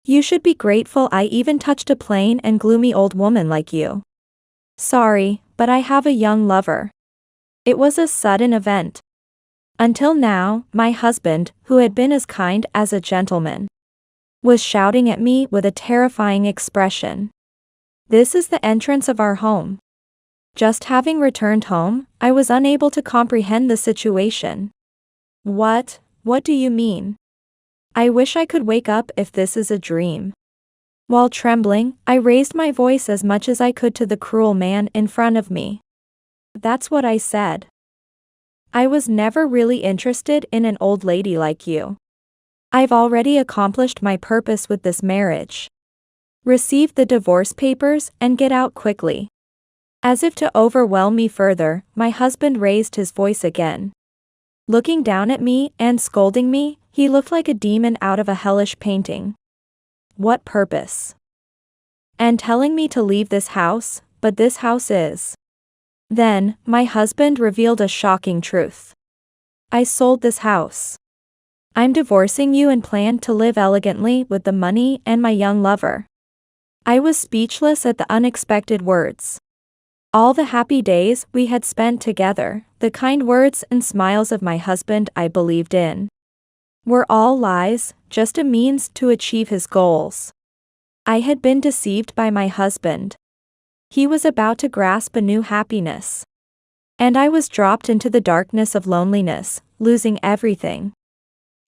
You should be grateful I even touched a plain and gloomy old woman like you. Sorry, but I have a young lover. It was a sudden event. Until now, my husband, who had been as kind as a gentleman, was shouting at me with a terrifying expression. This is the entrance of our home. Just having returned home, I was unable to comprehend the situation. What do you mean? I wish I could wake up if this is a dream. While trembling, I raised my voice as much as I could to the cruel man in front of me. That's what I said. I was never really interested in an old lady like you. I've already accomplished my purpose with this marriage. Receive the divorce papers and get out quickly. As if to overwhelm me further, my husband raised his voice again. Looking down at me and scolding me, he looked like a demon out of a hellish painting. What purpose? And telling me to leave this house, but this house is. Then, my husband revealed a shocking truth. I sold this house. I'm divorcing you and plan to live elegantly with the money and my young lover. I was speechless at the unexpected words. All the happy days we had spent together, the kind words and smiles of my husband I believed in, were all lies, just a means to achieve his goals. I had been deceived by my husband. He was about to grasp a new happiness. And I was dropped into the darkness of loneliness, losing everything.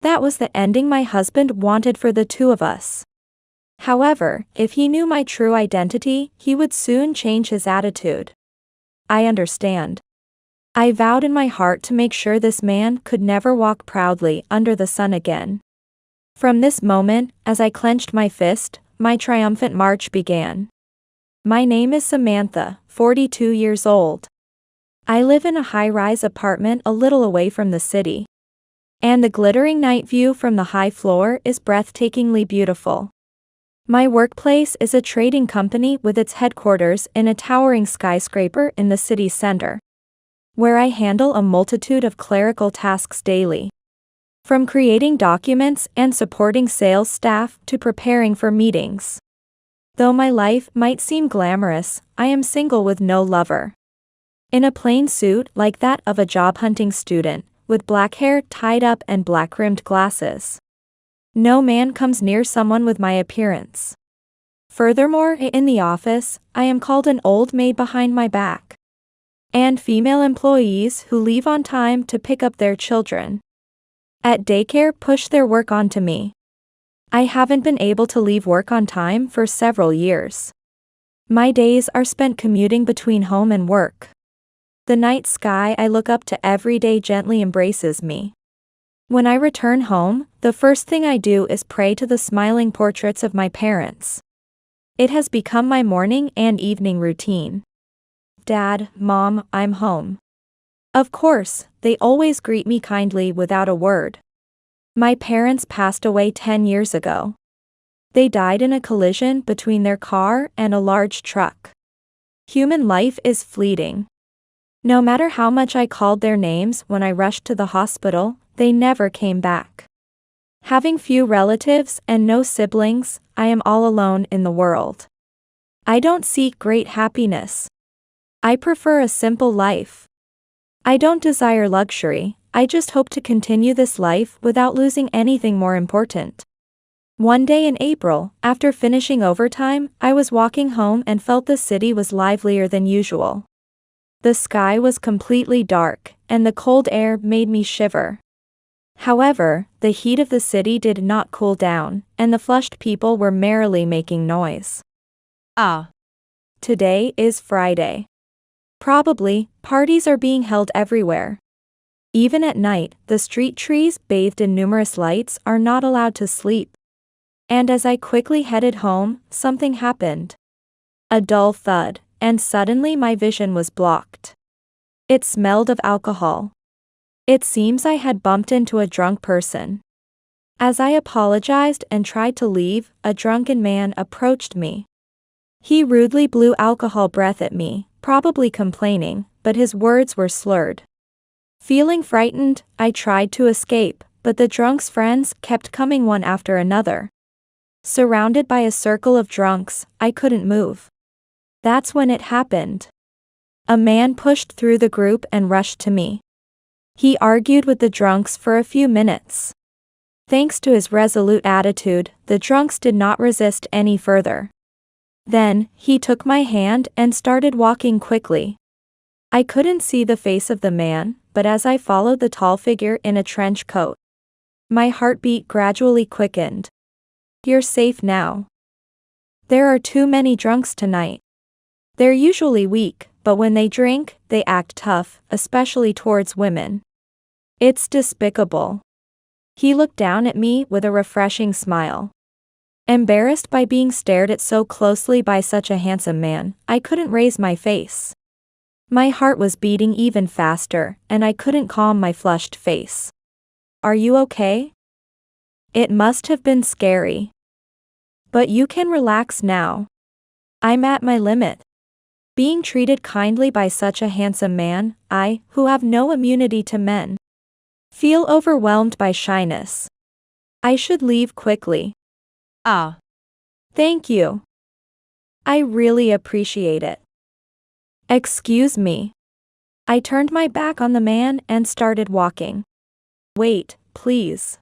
That was the ending my husband wanted for the two of us. However, if he knew my true identity, he would soon change his attitude. I understand. I vowed in my heart to make sure this man could never walk proudly under the sun again. From this moment, as I clenched my fist, my triumphant march began. My name is Samantha, 42 years old. I live in a high-rise apartment a little away from the city. And the glittering night view from the high floor is breathtakingly beautiful. My workplace is a trading company with its headquarters in a towering skyscraper in the city center, where I handle a multitude of clerical tasks daily. From creating documents and supporting sales staff to preparing for meetings. Though my life might seem glamorous, I am single with no lover. In a plain suit like that of a job-hunting student, with black hair tied up and black-rimmed glasses. No man comes near someone with my appearance. Furthermore, in the office, I am called an old maid behind my back. And female employees who leave on time to pick up their children at daycare push their work onto me. I haven't been able to leave work on time for several years. My days are spent commuting between home and work. The night sky I look up to every day gently embraces me. When I return home, the first thing I do is pray to the smiling portraits of my parents. It has become my morning and evening routine. Dad, Mom, I'm home. Of course, they always greet me kindly without a word. My parents passed away 10 years ago. They died in a collision between their car and a large truck. Human life is fleeting. No matter how much I called their names when I rushed to the hospital, they never came back. Having few relatives and no siblings, I am all alone in the world. I don't seek great happiness. I prefer a simple life. I don't desire luxury, I just hope to continue this life without losing anything more important. One day in April, after finishing overtime, I was walking home and felt the city was livelier than usual. The sky was completely dark, and the cold air made me shiver. However, the heat of the city did not cool down, and the flushed people were merrily making noise. Today is Friday. Probably, parties are being held everywhere. Even at night, the street trees, bathed in numerous lights, are not allowed to sleep. And as I quickly headed home, something happened. A dull thud, and suddenly my vision was blocked. It smelled of alcohol. It seems I had bumped into a drunk person. As I apologized and tried to leave, a drunken man approached me. He rudely blew alcohol breath at me, probably complaining, but his words were slurred. Feeling frightened, I tried to escape, but the drunk's friends kept coming one after another. Surrounded by a circle of drunks, I couldn't move. That's when it happened. A man pushed through the group and rushed to me. He argued with the drunks for a few minutes. Thanks to his resolute attitude, the drunks did not resist any further. Then, he took my hand and started walking quickly. I couldn't see the face of the man, but as I followed the tall figure in a trench coat, my heartbeat gradually quickened. You're safe now. There are too many drunks tonight. They're usually weak, but when they drink, they act tough, especially towards women. It's despicable. He looked down at me with a refreshing smile. Embarrassed by being stared at so closely by such a handsome man, I couldn't raise my face. My heart was beating even faster, and I couldn't calm my flushed face. Are you okay? It must have been scary. But you can relax now. I'm at my limit. Being treated kindly by such a handsome man, I, who have no immunity to men, feel overwhelmed by shyness. I should leave quickly. Ah. Thank you. I really appreciate it. Excuse me. I turned my back on the man and started walking. Wait, please.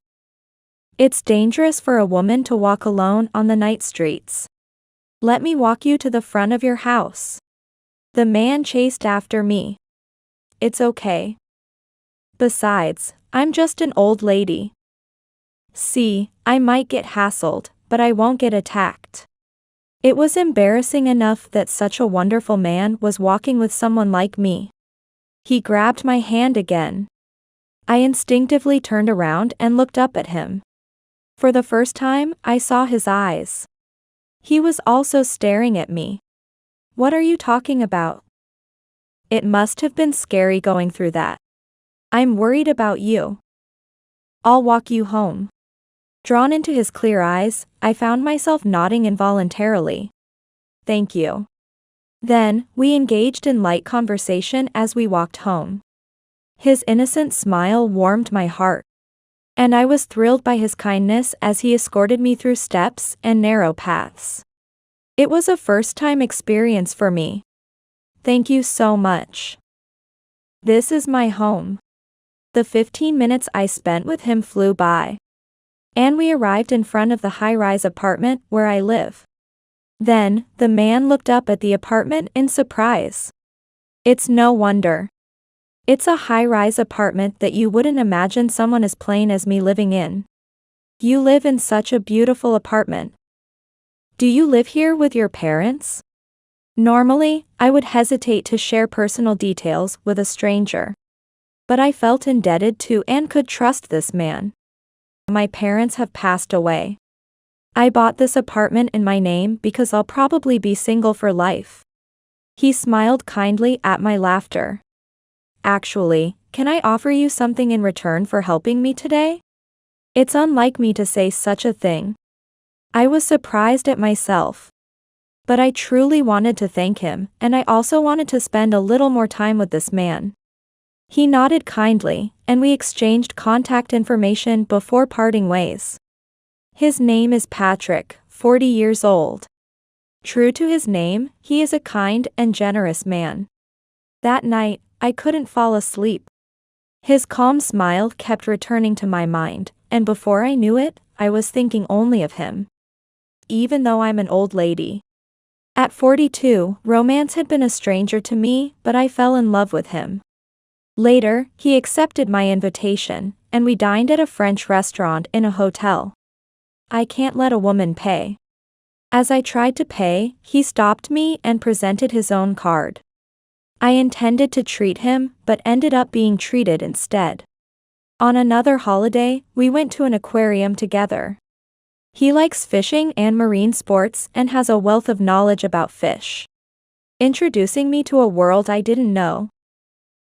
It's dangerous for a woman to walk alone on the night streets. Let me walk you to the front of your house. The man chased after me. It's okay. Besides, I'm just an old lady. See, I might get hassled, but I won't get attacked. It was embarrassing enough that such a wonderful man was walking with someone like me. He grabbed my hand again. I instinctively turned around and looked up at him. For the first time, I saw his eyes. He was also staring at me. What are you talking about? It must have been scary going through that. I'm worried about you. I'll walk you home. Drawn into his clear eyes, I found myself nodding involuntarily. Thank you. Then, we engaged in light conversation as we walked home. His innocent smile warmed my heart. And I was thrilled by his kindness as he escorted me through steps and narrow paths. It was a first-time experience for me. Thank you so much. This is my home. The 15 minutes I spent with him flew by. And we arrived in front of the high-rise apartment where I live. Then, the man looked up at the apartment in surprise. It's no wonder. It's a high-rise apartment that you wouldn't imagine someone as plain as me living in. You live in such a beautiful apartment. Do you live here with your parents? Normally, I would hesitate to share personal details with a stranger. But I felt indebted to and could trust this man. My parents have passed away. I bought this apartment in my name because I'll probably be single for life. He smiled kindly at my laughter. Actually, can I offer you something in return for helping me today? It's unlike me to say such a thing. I was surprised at myself. But I truly wanted to thank him, and I also wanted to spend a little more time with this man. He nodded kindly, and we exchanged contact information before parting ways. His name is Patrick, 40 years old. True to his name, he is a kind and generous man. That night, I couldn't fall asleep. His calm smile kept returning to my mind, and before I knew it, I was thinking only of him. Even though I'm an old lady. At 42, romance had been a stranger to me, but I fell in love with him. Later, he accepted my invitation, and we dined at a French restaurant in a hotel. I can't let a woman pay. As I tried to pay, he stopped me and presented his own card. I intended to treat him, but ended up being treated instead. On another holiday, we went to an aquarium together. He likes fishing and marine sports and has a wealth of knowledge about fish. Introducing me to a world I didn't know.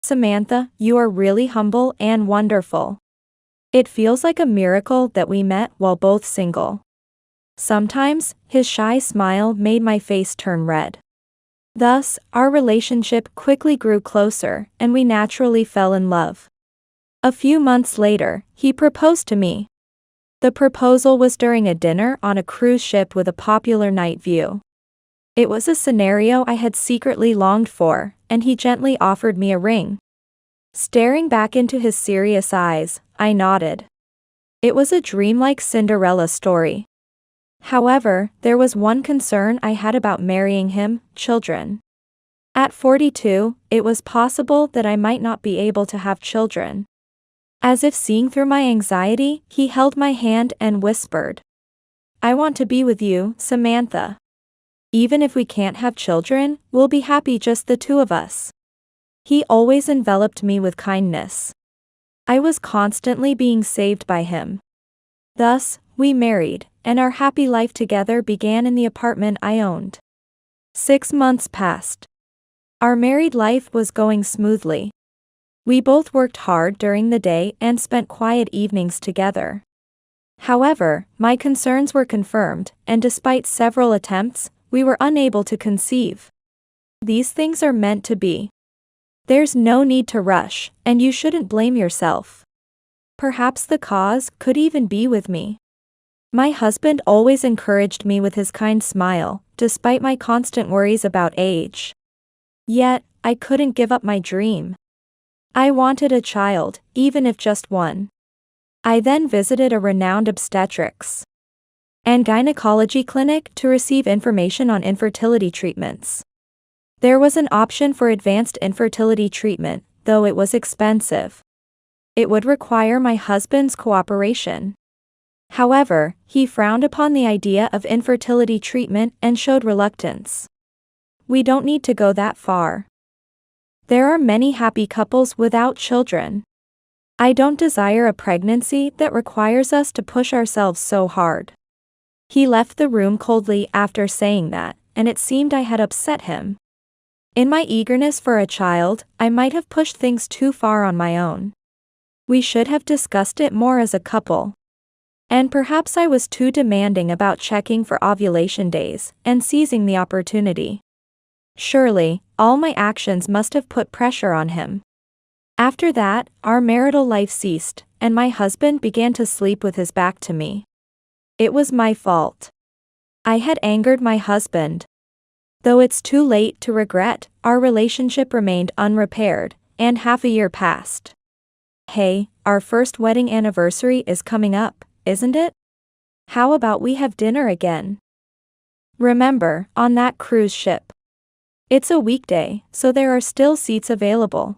Samantha, you are really humble and wonderful. It feels like a miracle that we met while both single. Sometimes, his shy smile made my face turn red. Thus, our relationship quickly grew closer, and we naturally fell in love. A few months later, he proposed to me. The proposal was during a dinner on a cruise ship with a popular night view. It was a scenario I had secretly longed for, and he gently offered me a ring. Staring back into his serious eyes, I nodded. It was a dreamlike Cinderella story. However, there was one concern I had about marrying him: children. At 42, it was possible that I might not be able to have children. As if seeing through my anxiety, he held my hand and whispered, "I want to be with you, Samantha. Even if we can't have children, we'll be happy just the two of us." He always enveloped me with kindness. I was constantly being saved by him. Thus, we married, and our happy life together began in the apartment I owned. 6 months passed. Our married life was going smoothly. We both worked hard during the day and spent quiet evenings together. However, my concerns were confirmed, and despite several attempts, we were unable to conceive. These things are meant to be. There's no need to rush, and you shouldn't blame yourself. Perhaps the cause could even be with me. My husband always encouraged me with his kind smile, despite my constant worries about age. Yet, I couldn't give up my dream. I wanted a child, even if just one. I then visited a renowned obstetrics and gynecology clinic to receive information on infertility treatments. There was an option for advanced infertility treatment, though it was expensive. It would require my husband's cooperation. However, he frowned upon the idea of infertility treatment and showed reluctance. We don't need to go that far. There are many happy couples without children. I don't desire a pregnancy that requires us to push ourselves so hard. He left the room coldly after saying that, and it seemed I had upset him. In my eagerness for a child, I might have pushed things too far on my own. We should have discussed it more as a couple. And perhaps I was too demanding about checking for ovulation days and seizing the opportunity. Surely, all my actions must have put pressure on him. After that, our marital life ceased, and my husband began to sleep with his back to me. It was my fault. I had angered my husband. Though it's too late to regret, our relationship remained unrepaired, and half a year passed. Hey, our first wedding anniversary is coming up, isn't it? How about we have dinner again? Remember, on that cruise ship. It's a weekday, so there are still seats available.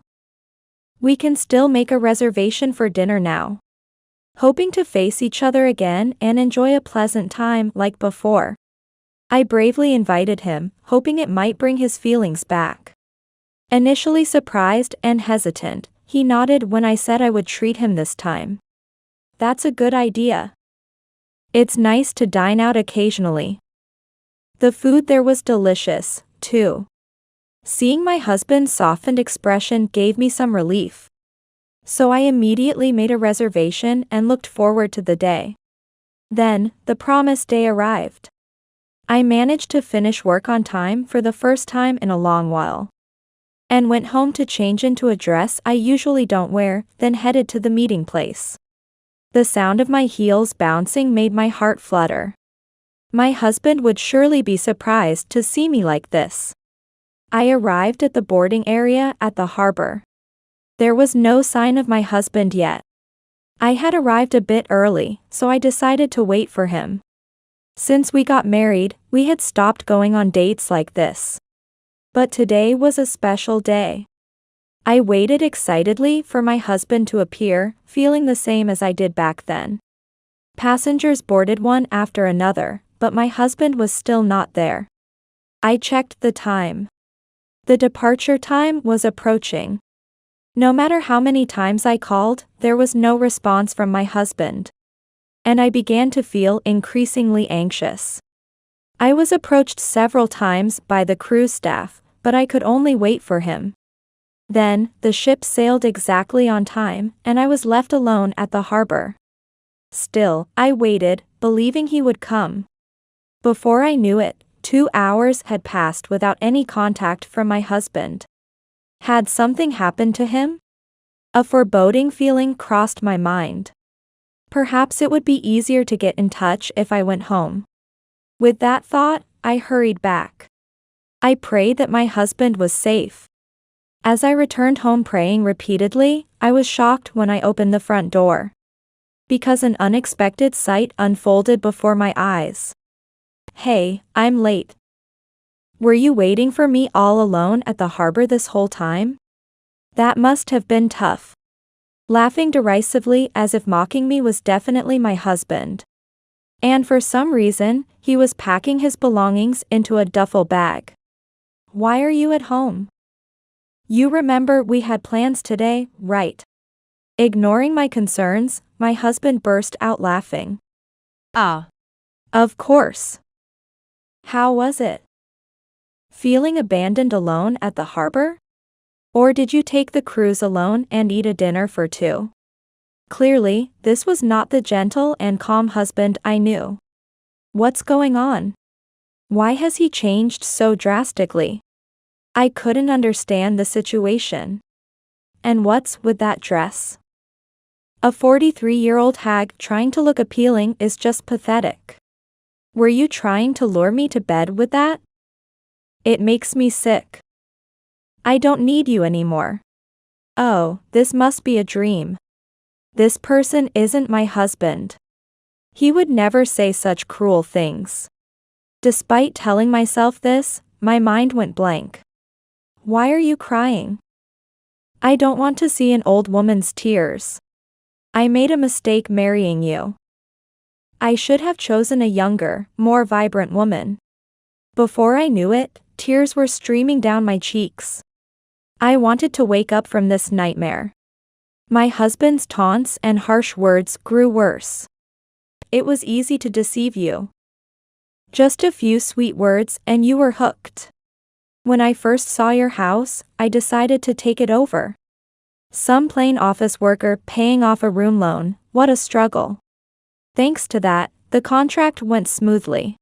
We can still make a reservation for dinner now. Hoping to face each other again and enjoy a pleasant time like before. I bravely invited him, hoping it might bring his feelings back. Initially surprised and hesitant, he nodded when I said I would treat him this time. That's a good idea. It's nice to dine out occasionally. The food there was delicious, too. Seeing my husband's softened expression gave me some relief. So I immediately made a reservation and looked forward to the day. Then, the promised day arrived. I managed to finish work on time for the first time in a long while. And went home to change into a dress I usually don't wear, then headed to the meeting place. The sound of my heels bouncing made my heart flutter. My husband would surely be surprised to see me like this. I arrived at the boarding area at the harbor. There was no sign of my husband yet. I had arrived a bit early, so I decided to wait for him. Since we got married, we had stopped going on dates like this. But today was a special day. I waited excitedly for my husband to appear, feeling the same as I did back then. Passengers boarded one after another, but my husband was still not there. I checked the time. The departure time was approaching. No matter how many times I called, there was no response from my husband. And I began to feel increasingly anxious. I was approached several times by the cruise staff, but I could only wait for him. Then, the ship sailed exactly on time, and I was left alone at the harbor. Still, I waited, believing he would come. Before I knew it, 2 hours had passed without any contact from my husband. Had something happened to him? A foreboding feeling crossed my mind. Perhaps it would be easier to get in touch if I went home. With that thought, I hurried back. I prayed that my husband was safe. As I returned home praying repeatedly, I was shocked when I opened the front door. Because an unexpected sight unfolded before my eyes. Hey, I'm late. Were you waiting for me all alone at the harbor this whole time? That must have been tough. Laughing derisively as if mocking me was definitely my husband. And for some reason, he was packing his belongings into a duffel bag. Why are you at home? You remember we had plans today, right? Ignoring my concerns, my husband burst out laughing. Ah. Of course. How was it? Feeling abandoned alone at the harbor? Or did you take the cruise alone and eat a dinner for two? Clearly, this was not the gentle and calm husband I knew. What's going on? Why has he changed so drastically? I couldn't understand the situation. And what's with that dress? A 43-year-old hag trying to look appealing is just pathetic. Were you trying to lure me to bed with that? It makes me sick. I don't need you anymore. Oh, this must be a dream. This person isn't my husband. He would never say such cruel things. Despite telling myself this, my mind went blank. Why are you crying? I don't want to see an old woman's tears. I made a mistake marrying you. I should have chosen a younger, more vibrant woman. Before I knew it, tears were streaming down my cheeks. I wanted to wake up from this nightmare. My husband's taunts and harsh words grew worse. It was easy to deceive you. Just a few sweet words and you were hooked. When I first saw your house, I decided to take it over. Some plain office worker paying off a room loan, what a struggle. Thanks to that, the contract went smoothly.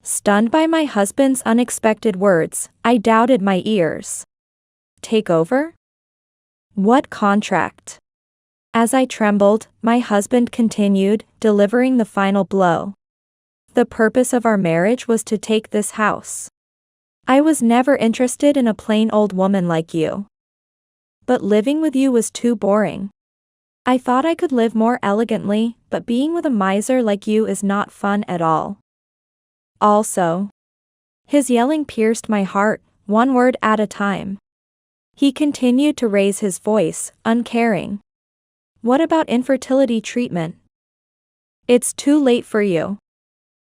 Stunned by my husband's unexpected words, I doubted my ears. Take over? What contract? As I trembled, my husband continued, delivering the final blow. The purpose of our marriage was to take this house. I was never interested in a plain old woman like you. But living with you was too boring. I thought I could live more elegantly, but being with a miser like you is not fun at all. Also. His yelling pierced my heart, one word at a time. He continued to raise his voice, uncaring. What about infertility treatment? It's too late for you.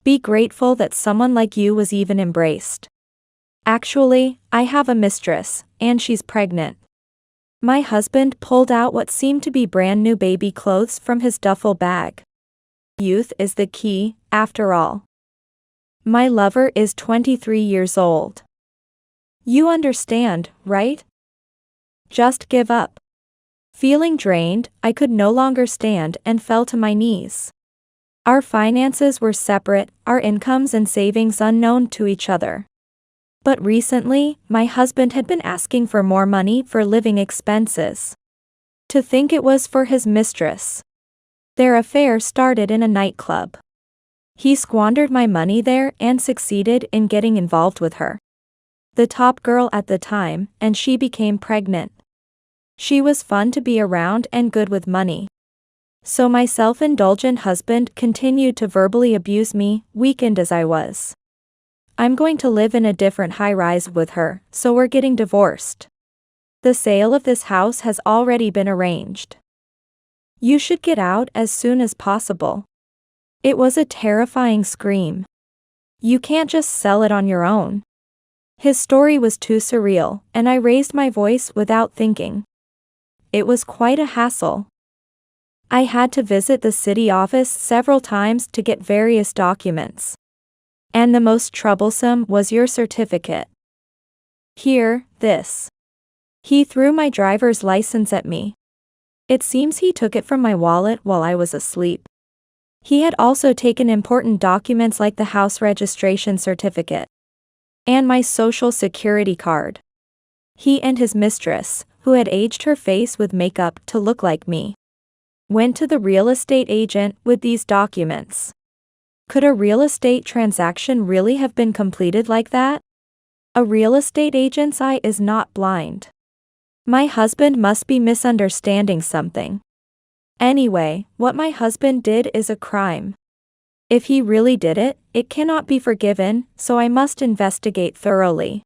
Be grateful that someone like you was even embraced. Actually, I have a mistress, and she's pregnant. My husband pulled out what seemed to be brand new baby clothes from his duffel bag. Youth is the key, after all. My lover is 23 years old. You understand, right? Just give up. Feeling drained, I could no longer stand and fell to my knees. Our finances were separate, our incomes and savings unknown to each other. But recently, my husband had been asking for more money for living expenses. To think it was for his mistress. Their affair started in a nightclub. He squandered my money there and succeeded in getting involved with her. The top girl at the time, and she became pregnant. She was fun to be around and good with money. So my self-indulgent husband continued to verbally abuse me, weakened as I was. I'm going to live in a different high-rise with her, so we're getting divorced. The sale of this house has already been arranged. You should get out as soon as possible. It was a terrifying scream. You can't just sell it on your own. His story was too surreal, and I raised my voice without thinking. It was quite a hassle. I had to visit the city office several times to get various documents. And the most troublesome was your certificate. Here, this. He threw my driver's license at me. It seems he took it from my wallet while I was asleep. He had also taken important documents like the house registration certificate. And my social security card. He and his mistress, who had aged her face with makeup to look like me. Went to the real estate agent with these documents. Could a real estate transaction really have been completed like that? A real estate agent's eye is not blind. My husband must be misunderstanding something. Anyway, what my husband did is a crime. If he really did it, it cannot be forgiven, so I must investigate thoroughly.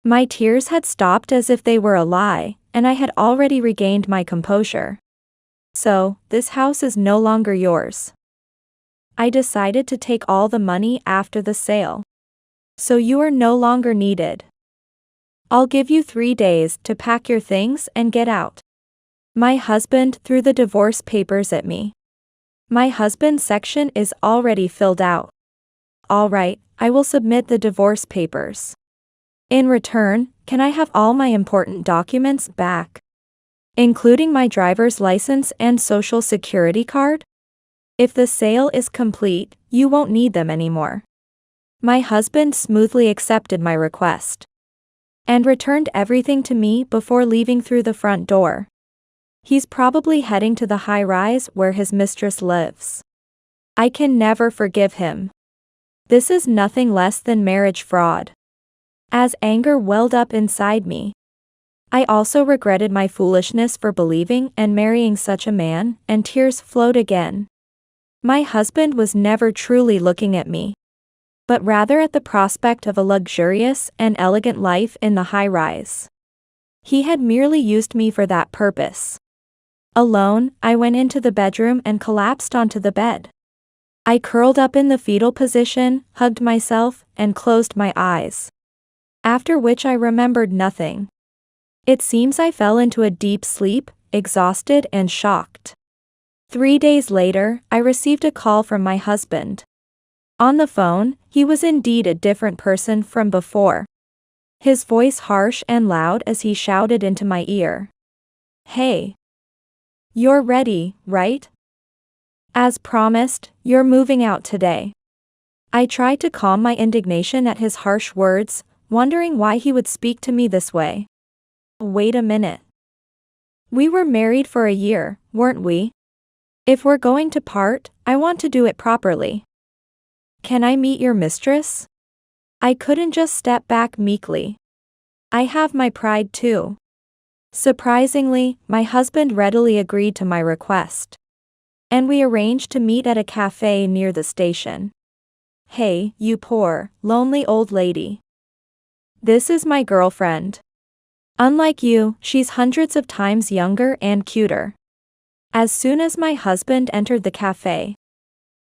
My tears had stopped as if they were a lie, and I had already regained my composure. So, this house is no longer yours. I decided to take all the money after the sale. So you are no longer needed. I'll give you 3 days to pack your things and get out. My husband threw the divorce papers at me. My husband's section is already filled out. All right, I will submit the divorce papers. In return, can I have all my important documents back? Including my driver's license and social security card? If the sale is complete, you won't need them anymore. My husband smoothly accepted my request and returned everything to me before leaving through the front door. He's probably heading to the high-rise where his mistress lives. I can never forgive him. This is nothing less than marriage fraud. As anger welled up inside me, I also regretted my foolishness for believing and marrying such a man, and tears flowed again. My husband was never truly looking at me, but rather at the prospect of a luxurious and elegant life in the high-rise. He had merely used me for that purpose. Alone, I went into the bedroom and collapsed onto the bed. I curled up in the fetal position, hugged myself, and closed my eyes. After which I remembered nothing. It seems I fell into a deep sleep, exhausted and shocked. 3 days later, I received a call from my husband. On the phone, he was indeed a different person from before. His voice harsh and loud as he shouted into my ear. Hey. You're ready, right? As promised, you're moving out today. I tried to calm my indignation at his harsh words, wondering why he would speak to me this way. Wait a minute. We were married for a year, weren't we? If we're going to part, I want to do it properly. Can I meet your mistress? I couldn't just step back meekly. I have my pride too. Surprisingly, my husband readily agreed to my request. And we arranged to meet at a cafe near the station. Hey, you poor, lonely old lady. This is my girlfriend. Unlike you, she's hundreds of times younger and cuter. As soon as my husband entered the cafe,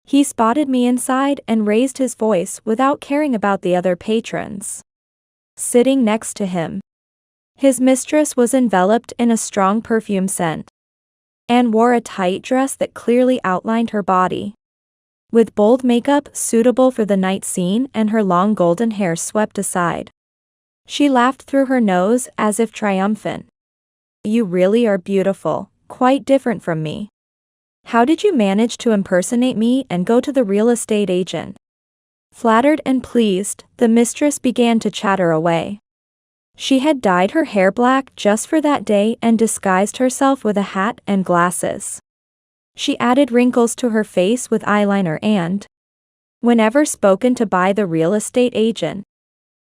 he spotted me inside and raised his voice without caring about the other patrons sitting next to him. His mistress was enveloped in a strong perfume scent and wore a tight dress that clearly outlined her body, with bold makeup suitable for the night scene and her long golden hair swept aside. She laughed through her nose as if triumphant. You really are beautiful, quite different from me. How did you manage to impersonate me and go to the real estate agent? Flattered and pleased, the mistress began to chatter away. She had dyed her hair black just for that day and disguised herself with a hat and glasses. She added wrinkles to her face with eyeliner and, whenever spoken to by the real estate agent,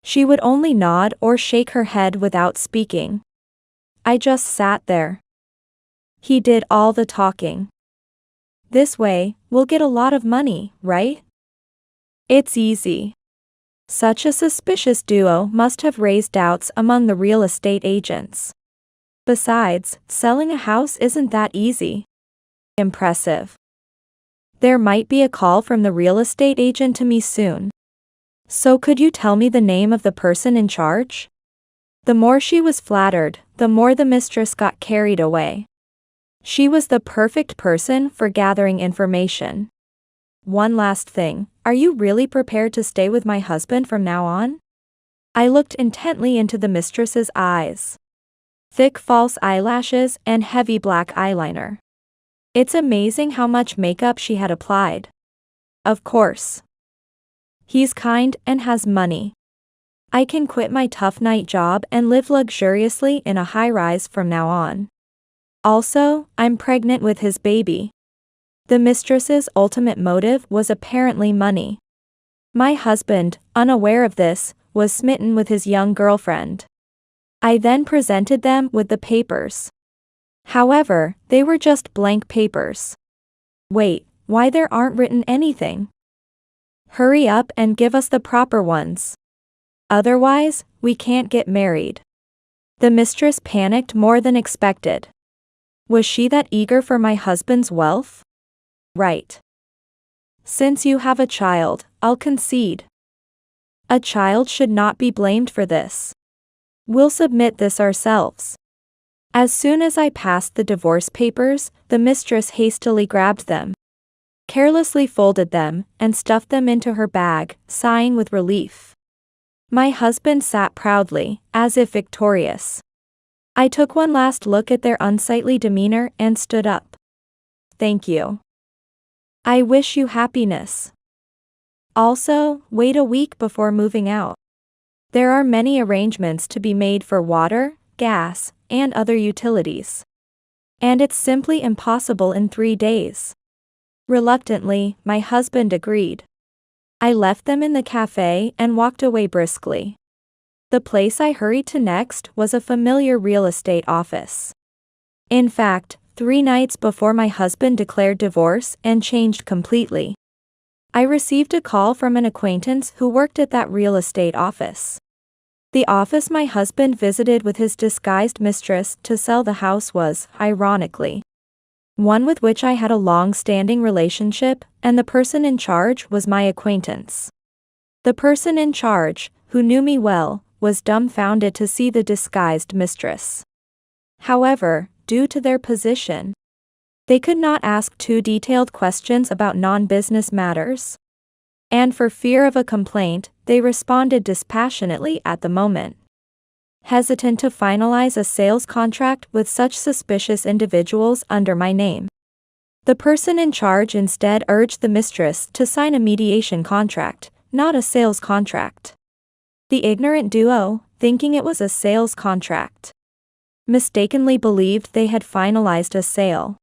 she would only nod or shake her head without speaking. I just sat there. He did all the talking. This way, we'll get a lot of money, right? It's easy. Such a suspicious duo must have raised doubts among the real estate agents. Besides, selling a house isn't that easy. Impressive. There might be a call from the real estate agent to me soon. So could you tell me the name of the person in charge? The more she was flattered, the more the mistress got carried away. She was the perfect person for gathering information. One last thing, are you really prepared to stay with my husband from now on? I looked intently into the mistress's eyes. Thick false eyelashes and heavy black eyeliner. It's amazing how much makeup she had applied. Of course. He's kind and has money. I can quit my tough night job and live luxuriously in a high-rise from now on. Also, I'm pregnant with his baby. The mistress's ultimate motive was apparently money. My husband, unaware of this, was smitten with his young girlfriend. I then presented them with the papers. However, they were just blank papers. Wait, why there aren't written anything? Hurry up and give us the proper ones. Otherwise, we can't get married. The mistress panicked more than expected. Was she that eager for my husband's wealth? Right. Since you have a child, I'll concede. A child should not be blamed for this. We'll submit this ourselves. As soon as I passed the divorce papers, the mistress hastily grabbed them, carelessly folded them, and stuffed them into her bag, sighing with relief. My husband sat proudly, as if victorious. I took one last look at their unsightly demeanor and stood up. Thank you. I wish you happiness. Also, wait a week before moving out. There are many arrangements to be made for water, gas, and other utilities. And it's simply impossible in 3 days. Reluctantly, my husband agreed. I left them in the cafe and walked away briskly. The place I hurried to next was a familiar real estate office. In fact, 3 nights before my husband declared divorce and changed completely, I received a call from an acquaintance who worked at that real estate office. The office my husband visited with his disguised mistress to sell the house was, ironically, one with which I had a long-standing relationship, and the person in charge was my acquaintance. The person in charge, who knew me well, was dumbfounded to see the disguised mistress. However, due to their position, they could not ask too detailed questions about non-business matters. And for fear of a complaint, they responded dispassionately at the moment. Hesitant to finalize a sales contract with such suspicious individuals under my name, the person in charge instead urged the mistress to sign a mediation contract, not a sales contract. The ignorant duo, thinking it was a sales contract, mistakenly believed they had finalized a sale,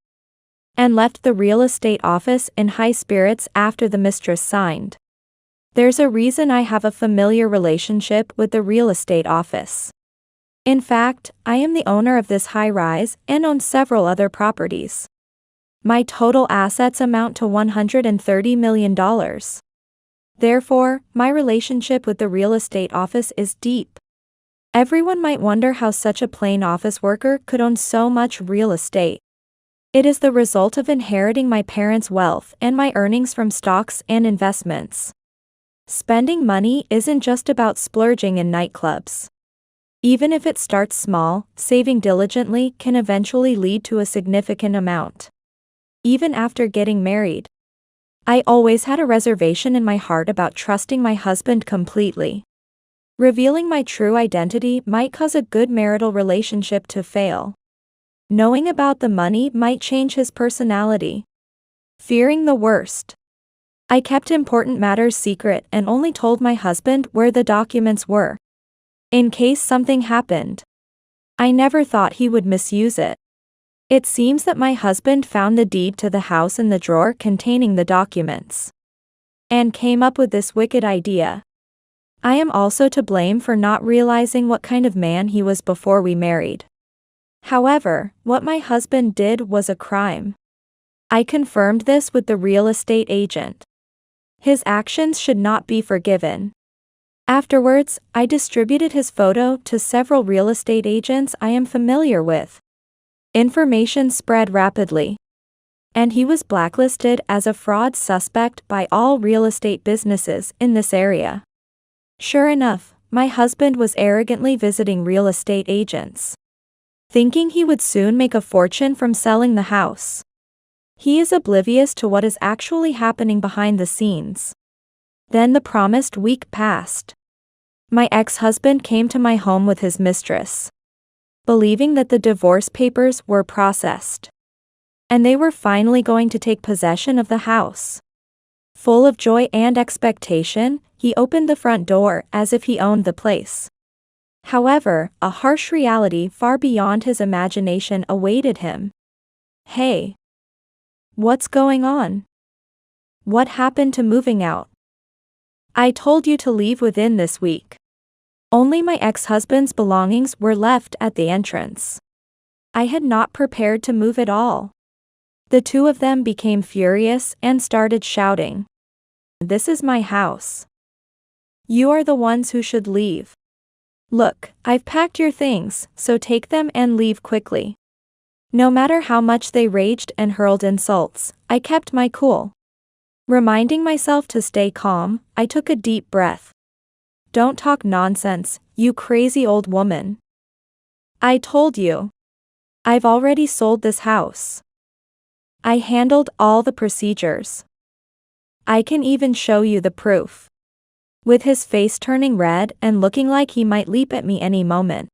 and left the real estate office in high spirits after the mistress signed. There's a reason I have a familiar relationship with the real estate office. In fact, I am the owner of this high-rise and own several other properties. My total assets amount to $130 million. Therefore, my relationship with the real estate office is deep. Everyone might wonder how such a plain office worker could own so much real estate. It is the result of inheriting my parents' wealth and my earnings from stocks and investments. Spending money isn't just about splurging in nightclubs. Even if it starts small, saving diligently can eventually lead to a significant amount. Even after getting married, I always had a reservation in my heart about trusting my husband completely. Revealing my true identity might cause a good marital relationship to fail. Knowing about the money might change his personality. Fearing the worst, I kept important matters secret and only told my husband where the documents were, in case something happened. I never thought he would misuse it. It seems that my husband found the deed to the house in the drawer containing the documents, and came up with this wicked idea. I am also to blame for not realizing what kind of man he was before we married. However, what my husband did was a crime. I confirmed this with the real estate agent. His actions should not be forgiven. Afterwards, I distributed his photo to several real estate agents I am familiar with. Information spread rapidly, and he was blacklisted as a fraud suspect by all real estate businesses in this area. Sure enough, my husband was arrogantly visiting real estate agents, thinking he would soon make a fortune from selling the house. He is oblivious to what is actually happening behind the scenes. Then the promised week passed. My ex-husband came to my home with his mistress, believing that the divorce papers were processed, and they were finally going to take possession of the house. Full of joy and expectation, he opened the front door as if he owned the place. However, a harsh reality far beyond his imagination awaited him. Hey. What's going on? What happened to moving out? I told you to leave within this week. Only my ex-husband's belongings were left at the entrance. I had not prepared to move at all. The two of them became furious and started shouting. This is my house. You are the ones who should leave. Look, I've packed your things, so take them and leave quickly. No matter how much they raged and hurled insults, I kept my cool. Reminding myself to stay calm, I took a deep breath. Don't talk nonsense, you crazy old woman. I told you. I've already sold this house. I handled all the procedures. I can even show you the proof. With his face turning red and looking like he might leap at me any moment.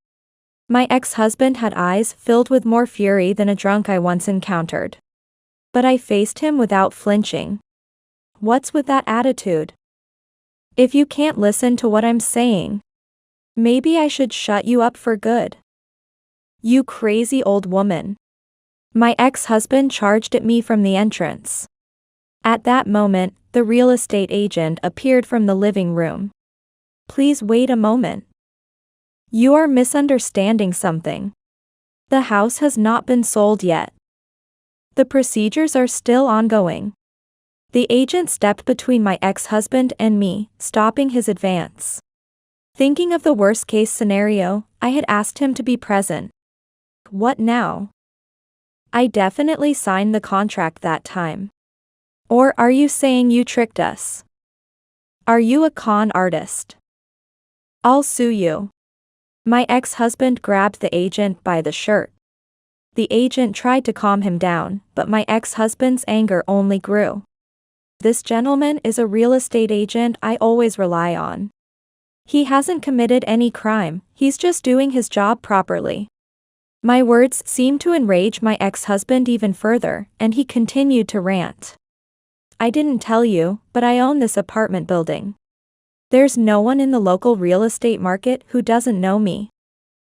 My ex-husband had eyes filled with more fury than a drunk I once encountered. But I faced him without flinching. What's with that attitude? If you can't listen to what I'm saying, maybe I should shut you up for good. You crazy old woman. My ex-husband charged at me from the entrance. At that moment, the real estate agent appeared from the living room. Please wait a moment. You are misunderstanding something. The house has not been sold yet. The procedures are still ongoing. The agent stepped between my ex-husband and me, stopping his advance. Thinking of the worst-case scenario, I had asked him to be present. What now? I definitely signed the contract that time. Or are you saying you tricked us? Are you a con artist? I'll sue you. My ex-husband grabbed the agent by the shirt. The agent tried to calm him down, but my ex-husband's anger only grew. This gentleman is a real estate agent I always rely on. He hasn't committed any crime, he's just doing his job properly. My words seemed to enrage my ex-husband even further, and he continued to rant. I didn't tell you, but I own this apartment building. There's no one in the local real estate market who doesn't know me.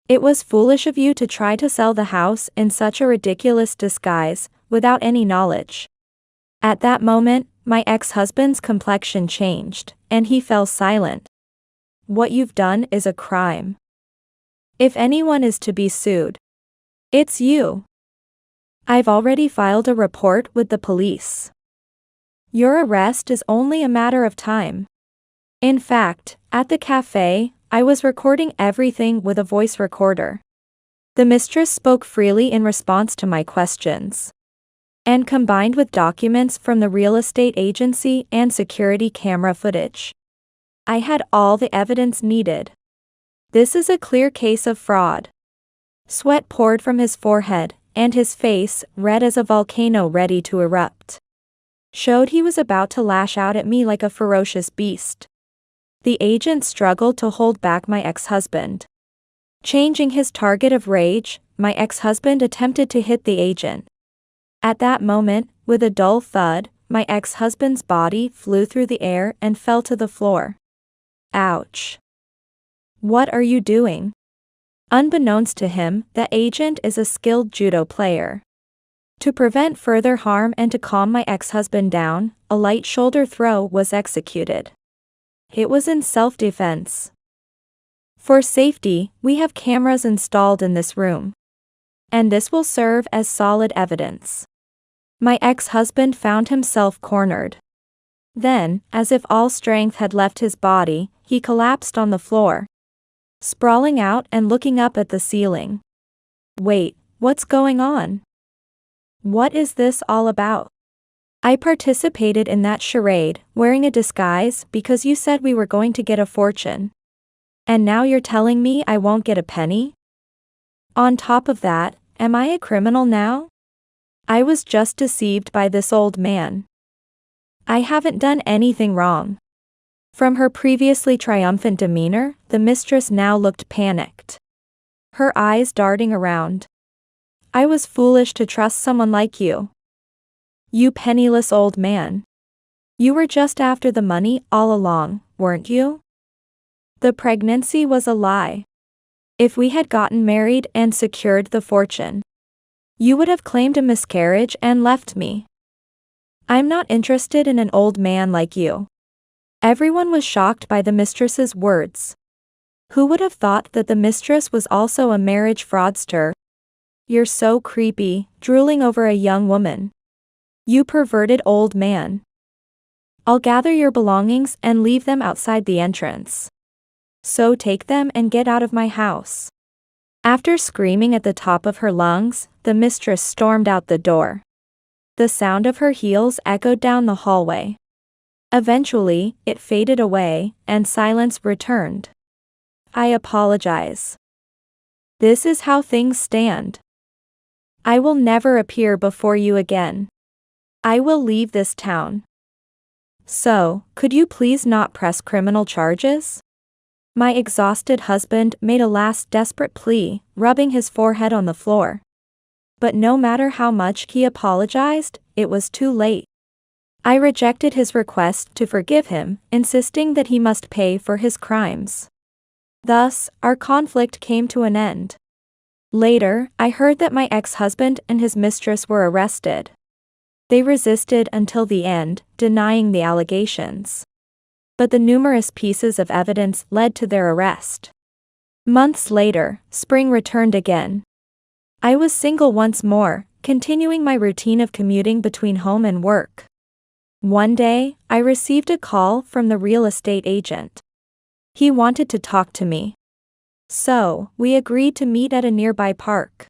It was foolish of you to try to sell the house in such a ridiculous disguise, without any knowledge. At that moment, my ex-husband's complexion changed, and he fell silent. What you've done is a crime. If anyone is to be sued, it's you. I've already filed a report with the police. Your arrest is only a matter of time. In fact, at the cafe, I was recording everything with a voice recorder. The mistress spoke freely in response to my questions. And combined with documents from the real estate agency and security camera footage, I had all the evidence needed. This is a clear case of fraud. Sweat poured from his forehead, and his face, red as a volcano ready to erupt, showed he was about to lash out at me like a ferocious beast. The agent struggled to hold back my ex-husband. Changing his target of rage, my ex-husband attempted to hit the agent. At that moment, with a dull thud, my ex-husband's body flew through the air and fell to the floor. Ouch. What are you doing? Unbeknownst to him, the agent is a skilled judo player. To prevent further harm and to calm my ex-husband down, a light shoulder throw was executed. It was in self-defense. For safety, we have cameras installed in this room. And this will serve as solid evidence. My ex-husband found himself cornered. Then, as if all strength had left his body, he collapsed on the floor, sprawling out and looking up at the ceiling. Wait, what's going on? What is this all about? I participated in that charade, wearing a disguise because you said we were going to get a fortune. And now you're telling me I won't get a penny? On top of that, am I a criminal now? I was just deceived by this old man. I haven't done anything wrong. From her previously triumphant demeanor, the mistress now looked panicked, her eyes darting around. I was foolish to trust someone like you. You penniless old man. You were just after the money all along, weren't you? The pregnancy was a lie. If we had gotten married and secured the fortune, you would have claimed a miscarriage and left me. I'm not interested in an old man like you. Everyone was shocked by the mistress's words. Who would have thought that the mistress was also a marriage fraudster? You're so creepy, drooling over a young woman. You perverted old man. I'll gather your belongings and leave them outside the entrance. So take them and get out of my house. After screaming at the top of her lungs, the mistress stormed out the door. The sound of her heels echoed down the hallway. Eventually, it faded away, and silence returned. I apologize. This is how things stand. I will never appear before you again. I will leave this town. So, could you please not press criminal charges? My exhausted husband made a last desperate plea, rubbing his forehead on the floor. But no matter how much he apologized, it was too late. I rejected his request to forgive him, insisting that he must pay for his crimes. Thus, our conflict came to an end. Later, I heard that my ex-husband and his mistress were arrested. They resisted until the end, denying the allegations. But the numerous pieces of evidence led to their arrest. Months later, spring returned again. I was single once more, continuing my routine of commuting between home and work. One day, I received a call from the real estate agent. He wanted to talk to me. So, we agreed to meet at a nearby park.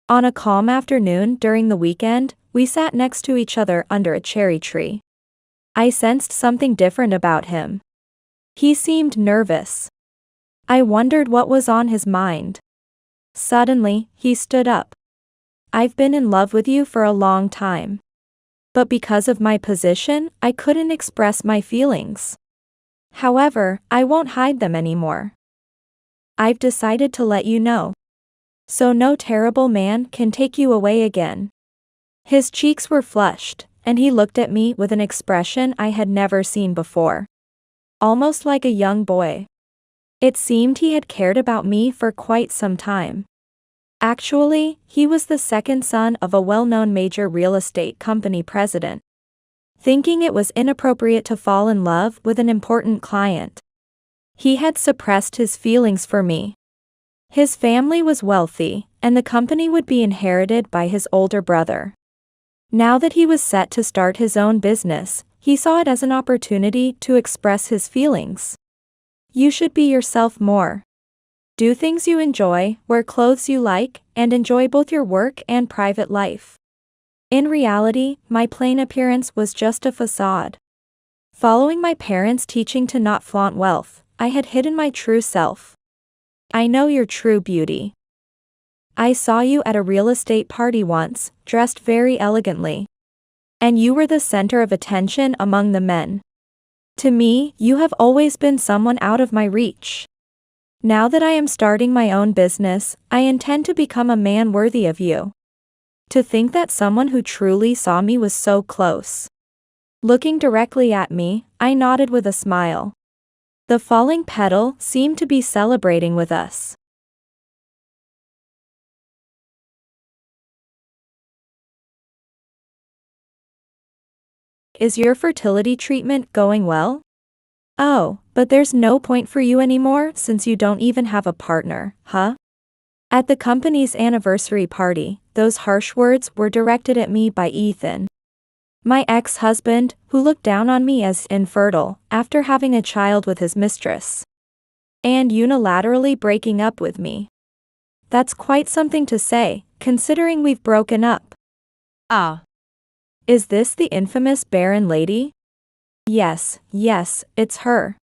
On a calm afternoon during the weekend, we sat next to each other under a cherry tree. I sensed something different about him. He seemed nervous. I wondered what was on his mind. Suddenly, he stood up. I've been in love with you for a long time. But because of my position, I couldn't express my feelings. However, I won't hide them anymore. I've decided to let you know. So no terrible man can take you away again. His cheeks were flushed, and he looked at me with an expression I had never seen before. Almost like a young boy. It seemed he had cared about me for quite some time. Actually, he was the second son of a well-known major real estate company president. Thinking it was inappropriate to fall in love with an important client, he had suppressed his feelings for me. His family was wealthy, and the company would be inherited by his older brother. Now that he was set to start his own business, he saw it as an opportunity to express his feelings. You should be yourself more. Do things you enjoy, wear clothes you like, and enjoy both your work and private life. In reality, my plain appearance was just a facade. Following my parents' teaching to not flaunt wealth, I had hidden my true self. I know your true beauty. I saw you at a real estate party once, dressed very elegantly. And you were the center of attention among the men. To me, you have always been someone out of my reach. Now that I am starting my own business, I intend to become a man worthy of you. To think that someone who truly saw me was so close. Looking directly at me, I nodded with a smile. The falling petal seemed to be celebrating with us. Is your fertility treatment going well? Oh, but there's no point for you anymore since you don't even have a partner, huh? At the company's anniversary party, those harsh words were directed at me by Ethan, my ex-husband, who looked down on me as infertile after having a child with his mistress, and unilaterally breaking up with me. That's quite something to say, considering we've broken up. Ah. Is this the infamous barren lady? Yes, it's her.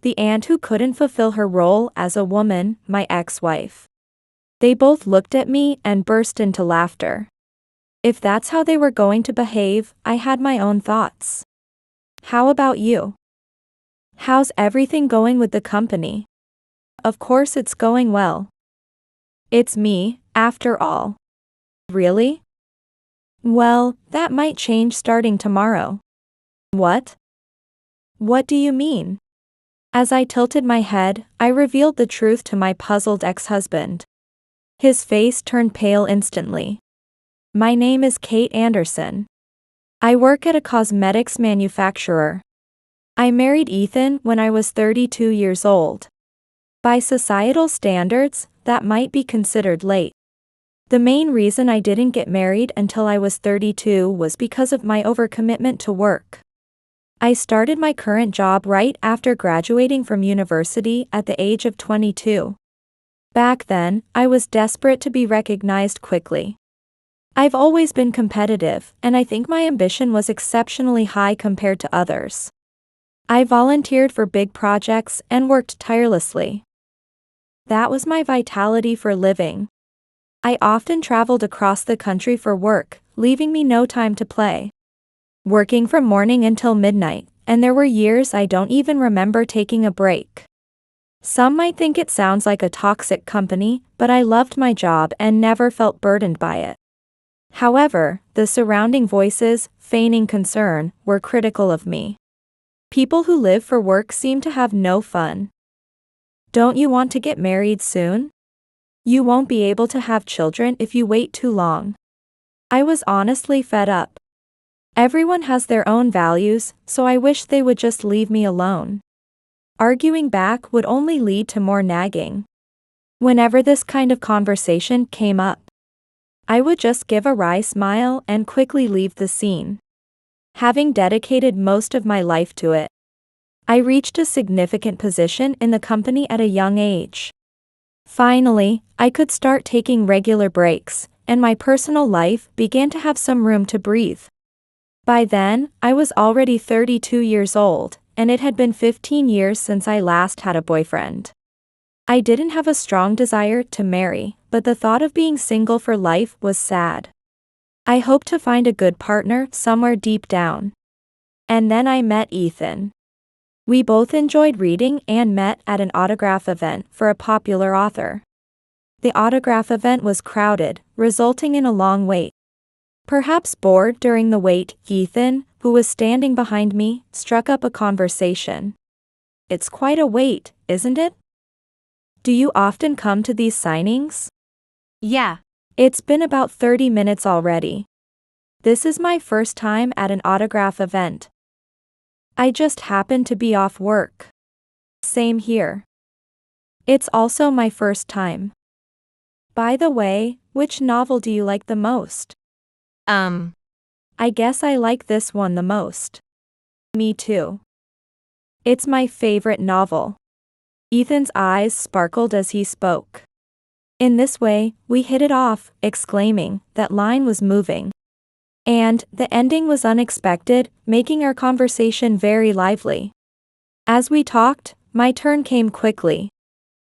The aunt who couldn't fulfill her role as a woman, my ex-wife. They both looked at me and burst into laughter. If that's how they were going to behave, I had my own thoughts. How about you? How's everything going with the company? Of course it's going well. It's me, after all. Really? Well, that might change starting tomorrow. What? What do you mean? As I tilted my head, I revealed the truth to my puzzled ex-husband. His face turned pale instantly. My name is Kate Anderson. I work at a cosmetics manufacturer. I married Ethan when I was 32 years old. By societal standards, that might be considered late. The main reason I didn't get married until I was 32 was because of my overcommitment to work. I started my current job right after graduating from university at the age of 22. Back then, I was desperate to be recognized quickly. I've always been competitive, and I think my ambition was exceptionally high compared to others. I volunteered for big projects and worked tirelessly. That was my vitality for living. I often traveled across the country for work, leaving me no time to play. Working from morning until midnight, and there were years I don't even remember taking a break. Some might think it sounds like a toxic company, but I loved my job and never felt burdened by it. However, the surrounding voices, feigning concern, were critical of me. People who live for work seem to have no fun. Don't you want to get married soon? You won't be able to have children if you wait too long. I was honestly fed up. Everyone has their own values, so I wish they would just leave me alone. Arguing back would only lead to more nagging. Whenever this kind of conversation came up, I would just give a wry smile and quickly leave the scene. Having dedicated most of my life to it, I reached a significant position in the company at a young age. Finally, I could start taking regular breaks, and my personal life began to have some room to breathe. By then, I was already 32 years old, and it had been 15 years since I last had a boyfriend. I didn't have a strong desire to marry, but the thought of being single for life was sad. I hoped to find a good partner somewhere deep down. And then I met Ethan. We both enjoyed reading and met at an autograph event for a popular author. The autograph event was crowded, resulting in a long wait. Perhaps bored during the wait, Ethan, who was standing behind me, struck up a conversation. It's quite a wait, isn't it? Do you often come to these signings? Yeah. It's been about 30 minutes already. This is my first time at an autograph event. I just happened to be off work. Same here. It's also my first time. By the way, which novel do you like the most? I guess I like this one the most. Me too. It's my favorite novel. Ethan's eyes sparkled as he spoke. In this way, we hit it off, exclaiming, that line was moving. And the ending was unexpected, making our conversation very lively. As we talked, my turn came quickly.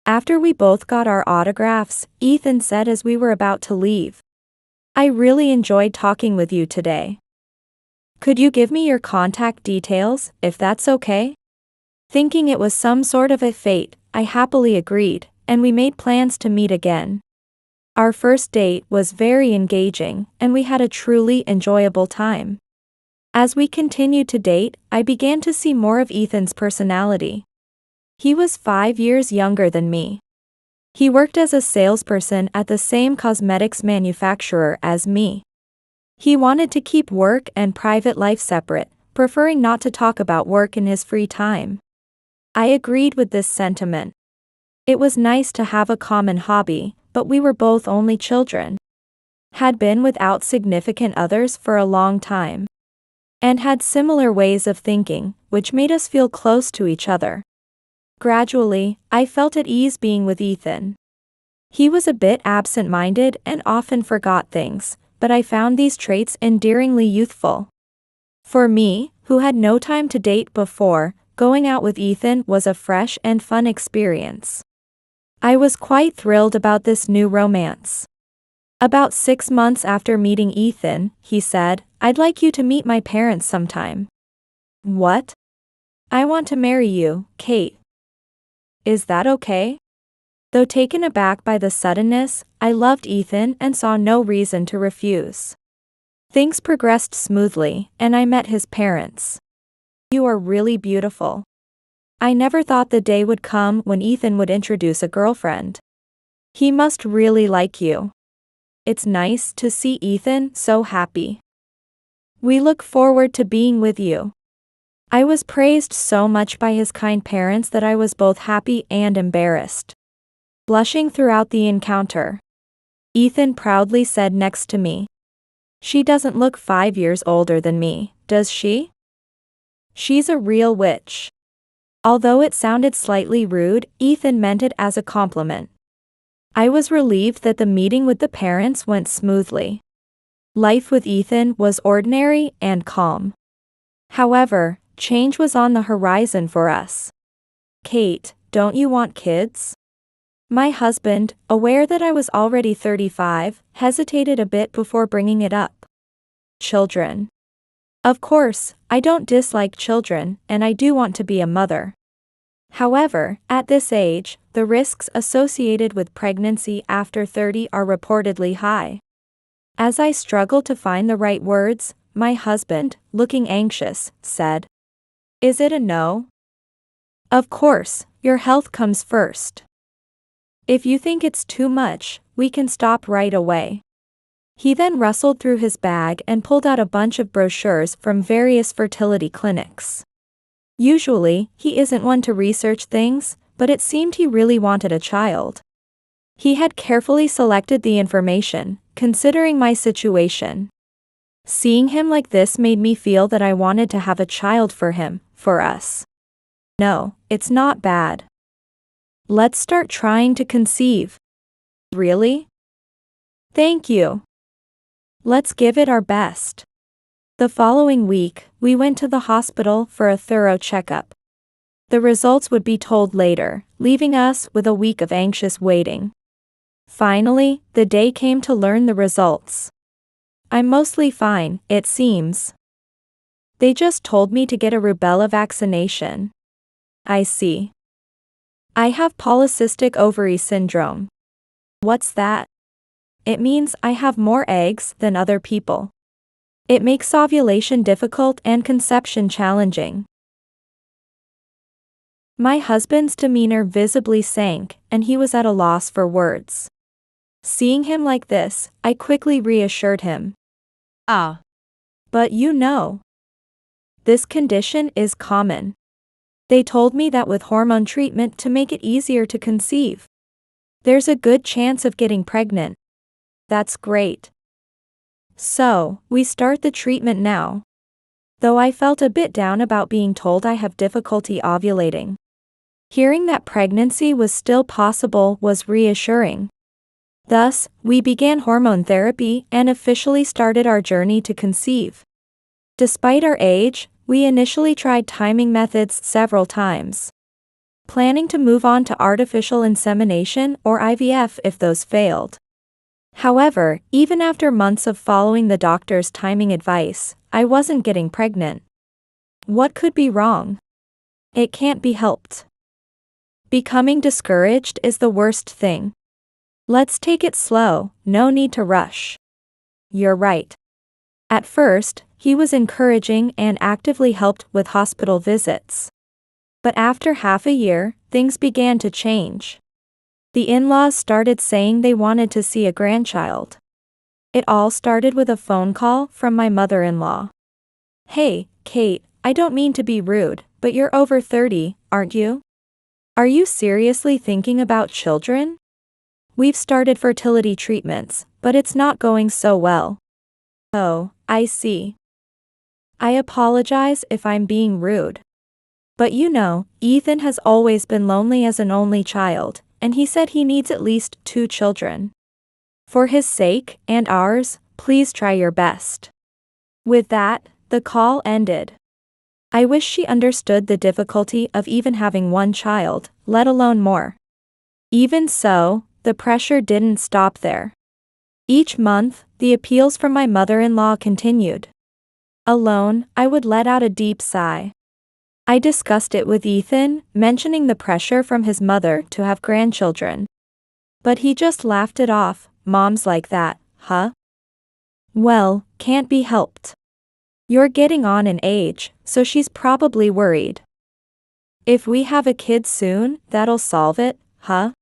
After we both got our autographs, Ethan said as we were about to leave, I really enjoyed talking with you today. Could you give me your contact details, if that's okay? Thinking it was some sort of a fate, I happily agreed, and we made plans to meet again. Our first date was very engaging, and we had a truly enjoyable time. As we continued to date, I began to see more of Ethan's personality. He was 5 years younger than me. He worked as a salesperson at the same cosmetics manufacturer as me. He wanted to keep work and private life separate, preferring not to talk about work in his free time. I agreed with this sentiment. It was nice to have a common hobby, but we were both only children. Had been without significant others for a long time. And had similar ways of thinking, which made us feel close to each other. Gradually, I felt at ease being with Ethan. He was a bit absent-minded and often forgot things, but I found these traits endearingly youthful. For me, who had no time to date before, going out with Ethan was a fresh and fun experience. I was quite thrilled about this new romance. About 6 months after meeting Ethan, he said, I'd like you to meet my parents sometime. What? I want to marry you, Kate. Is that okay? Though taken aback by the suddenness, I loved Ethan and saw no reason to refuse. Things progressed smoothly, and I met his parents. You are really beautiful. I never thought the day would come when Ethan would introduce a girlfriend. He must really like you. It's nice to see Ethan so happy. We look forward to being with you. I was praised so much by his kind parents that I was both happy and embarrassed. Blushing throughout the encounter, Ethan proudly said next to me, "She doesn't look 5 years older than me, does she? She's a real witch." Although it sounded slightly rude, Ethan meant it as a compliment. I was relieved that the meeting with the parents went smoothly. Life with Ethan was ordinary and calm. However, change was on the horizon for us. "Kate, don't you want kids?" My husband, aware that I was already 35, hesitated a bit before bringing it up. "Children? Of course, I don't dislike children, and I do want to be a mother. However, at this age, the risks associated with pregnancy after 30 are reportedly high." As I struggled to find the right words, my husband, looking anxious, said, "Is it a no?" "Of course, your health comes first. If you think it's too much, we can stop right away." He then rustled through his bag and pulled out a bunch of brochures from various fertility clinics. Usually, he isn't one to research things, but it seemed he really wanted a child. He had carefully selected the information, considering my situation. Seeing him like this made me feel that I wanted to have a child for him, for us. "No, it's not bad. Let's start trying to conceive." "Really? Thank you. Let's give it our best." The following week, we went to the hospital for a thorough checkup. The results would be told later, leaving us with a week of anxious waiting. Finally, the day came to learn the results. I'm mostly fine, it seems. They just told me to get a rubella vaccination. I see. I have polycystic ovary syndrome. What's that? It means I have more eggs than other people. It makes ovulation difficult and conception challenging. My husband's demeanor visibly sank, and he was at a loss for words. Seeing him like this, I quickly reassured him. But you know, this condition is common. They told me that with hormone treatment to make it easier to conceive, there's a good chance of getting pregnant." "That's great. So, we start the treatment now." Though I felt a bit down about being told I have difficulty ovulating, hearing that pregnancy was still possible was reassuring. Thus, we began hormone therapy and officially started our journey to conceive. Despite our age, we initially tried timing methods several times, planning to move on to artificial insemination or IVF if those failed. However, even after months of following the doctor's timing advice, I wasn't getting pregnant. What could be wrong? It can't be helped. Becoming discouraged is the worst thing. Let's take it slow, no need to rush. You're right. At first, he was encouraging and actively helped with hospital visits. But after half a year, things began to change. The in-laws started saying they wanted to see a grandchild. It all started with a phone call from my mother-in-law. "Hey, Kate, I don't mean to be rude, but you're over 30, aren't you? Are you seriously thinking about children? We've started fertility treatments, but it's not going so well." "Oh, I see. I apologize if I'm being rude. But you know, Ethan has always been lonely as an only child, and he said he needs at least 2 children. For his sake, and ours, please try your best." With that, the call ended. I wish she understood the difficulty of even having one child, let alone more. Even so, the pressure didn't stop there. Each month, the appeals from my mother-in-law continued. Alone, I would let out a deep sigh. I discussed it with Ethan, mentioning the pressure from his mother to have grandchildren. But he just laughed it off. "Moms like that, huh? Well, can't be helped. You're getting on in age, so she's probably worried." If we have a kid soon, that'll solve it, huh?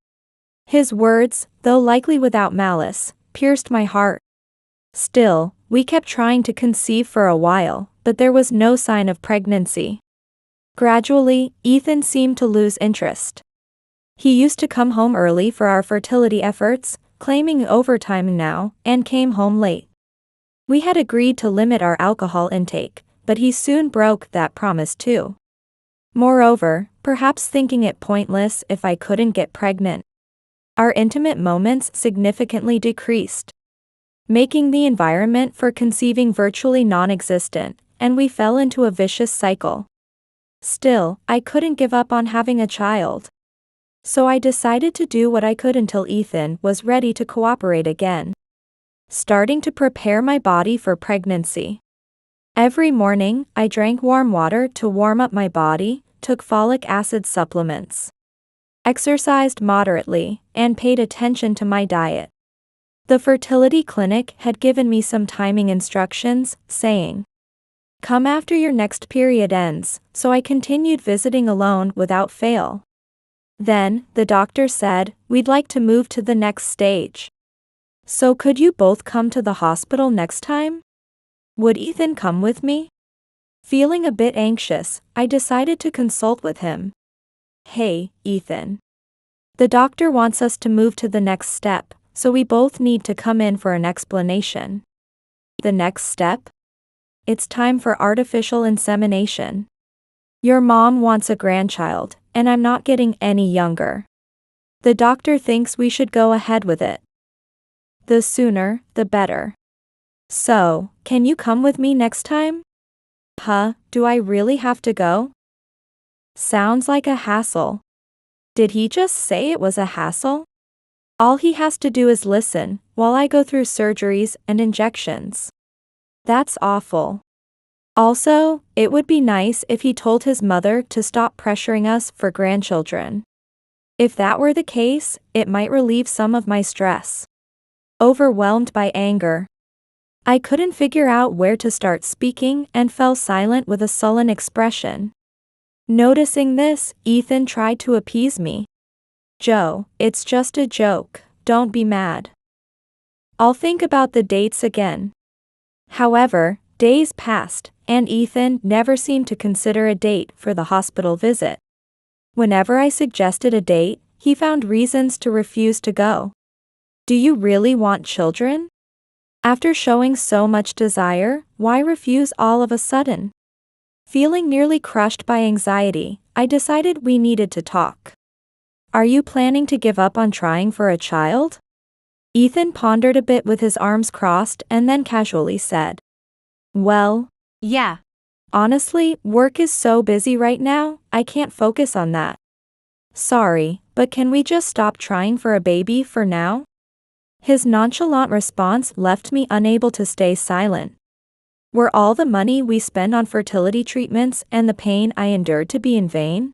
His words, though likely without malice, pierced my heart. Still, we kept trying to conceive for a while, but there was no sign of pregnancy. Gradually, Ethan seemed to lose interest. He used to come home early for our fertility efforts, claiming overtime now, and came home late. We had agreed to limit our alcohol intake, but he soon broke that promise too. Moreover, perhaps thinking it pointless if I couldn't get pregnant, our intimate moments significantly decreased, making the environment for conceiving virtually non-existent, and we fell into a vicious cycle. Still, I couldn't give up on having a child. So I decided to do what I could until Ethan was ready to cooperate again. Starting to prepare my body for pregnancy. Every morning, I drank warm water to warm up my body, took folic acid supplements, exercised moderately, and paid attention to my diet. The fertility clinic had given me some timing instructions, saying, "Come after your next period ends," so I continued visiting alone without fail. Then, the doctor said, "We'd like to move to the next stage. So could you both come to the hospital next time? Would Ethan come with me?" Feeling a bit anxious, I decided to consult with him. "Hey, Ethan. The doctor wants us to move to the next step, so we both need to come in for an explanation." "The next step?" "It's time for artificial insemination. Your mom wants a grandchild, and I'm not getting any younger. The doctor thinks we should go ahead with it. The sooner, the better. So, can you come with me next time?" "Huh, do I really have to go?" Sounds like a hassle. Did he just say it was a hassle? All he has to do is listen, while I go through surgeries and injections. That's awful. Also, it would be nice if he told his mother to stop pressuring us for grandchildren. If that were the case, it might relieve some of my stress. Overwhelmed by anger, I couldn't figure out where to start speaking and fell silent with a sullen expression. Noticing this, Ethan tried to appease me. "Joe, it's just a joke, don't be mad. I'll think about the dates again." However, days passed, and Ethan never seemed to consider a date for the hospital visit. Whenever I suggested a date, he found reasons to refuse to go. "Do you really want children? After showing so much desire, why refuse all of a sudden?" Feeling nearly crushed by anxiety, I decided we needed to talk. "Are you planning to give up on trying for a child?" Ethan pondered a bit with his arms crossed and then casually said, "Well, yeah. Honestly, work is so busy right now, I can't focus on that. Sorry, but can we just stop trying for a baby for now?" His nonchalant response left me unable to stay silent. Were all the money we spend on fertility treatments and the pain I endured to be in vain?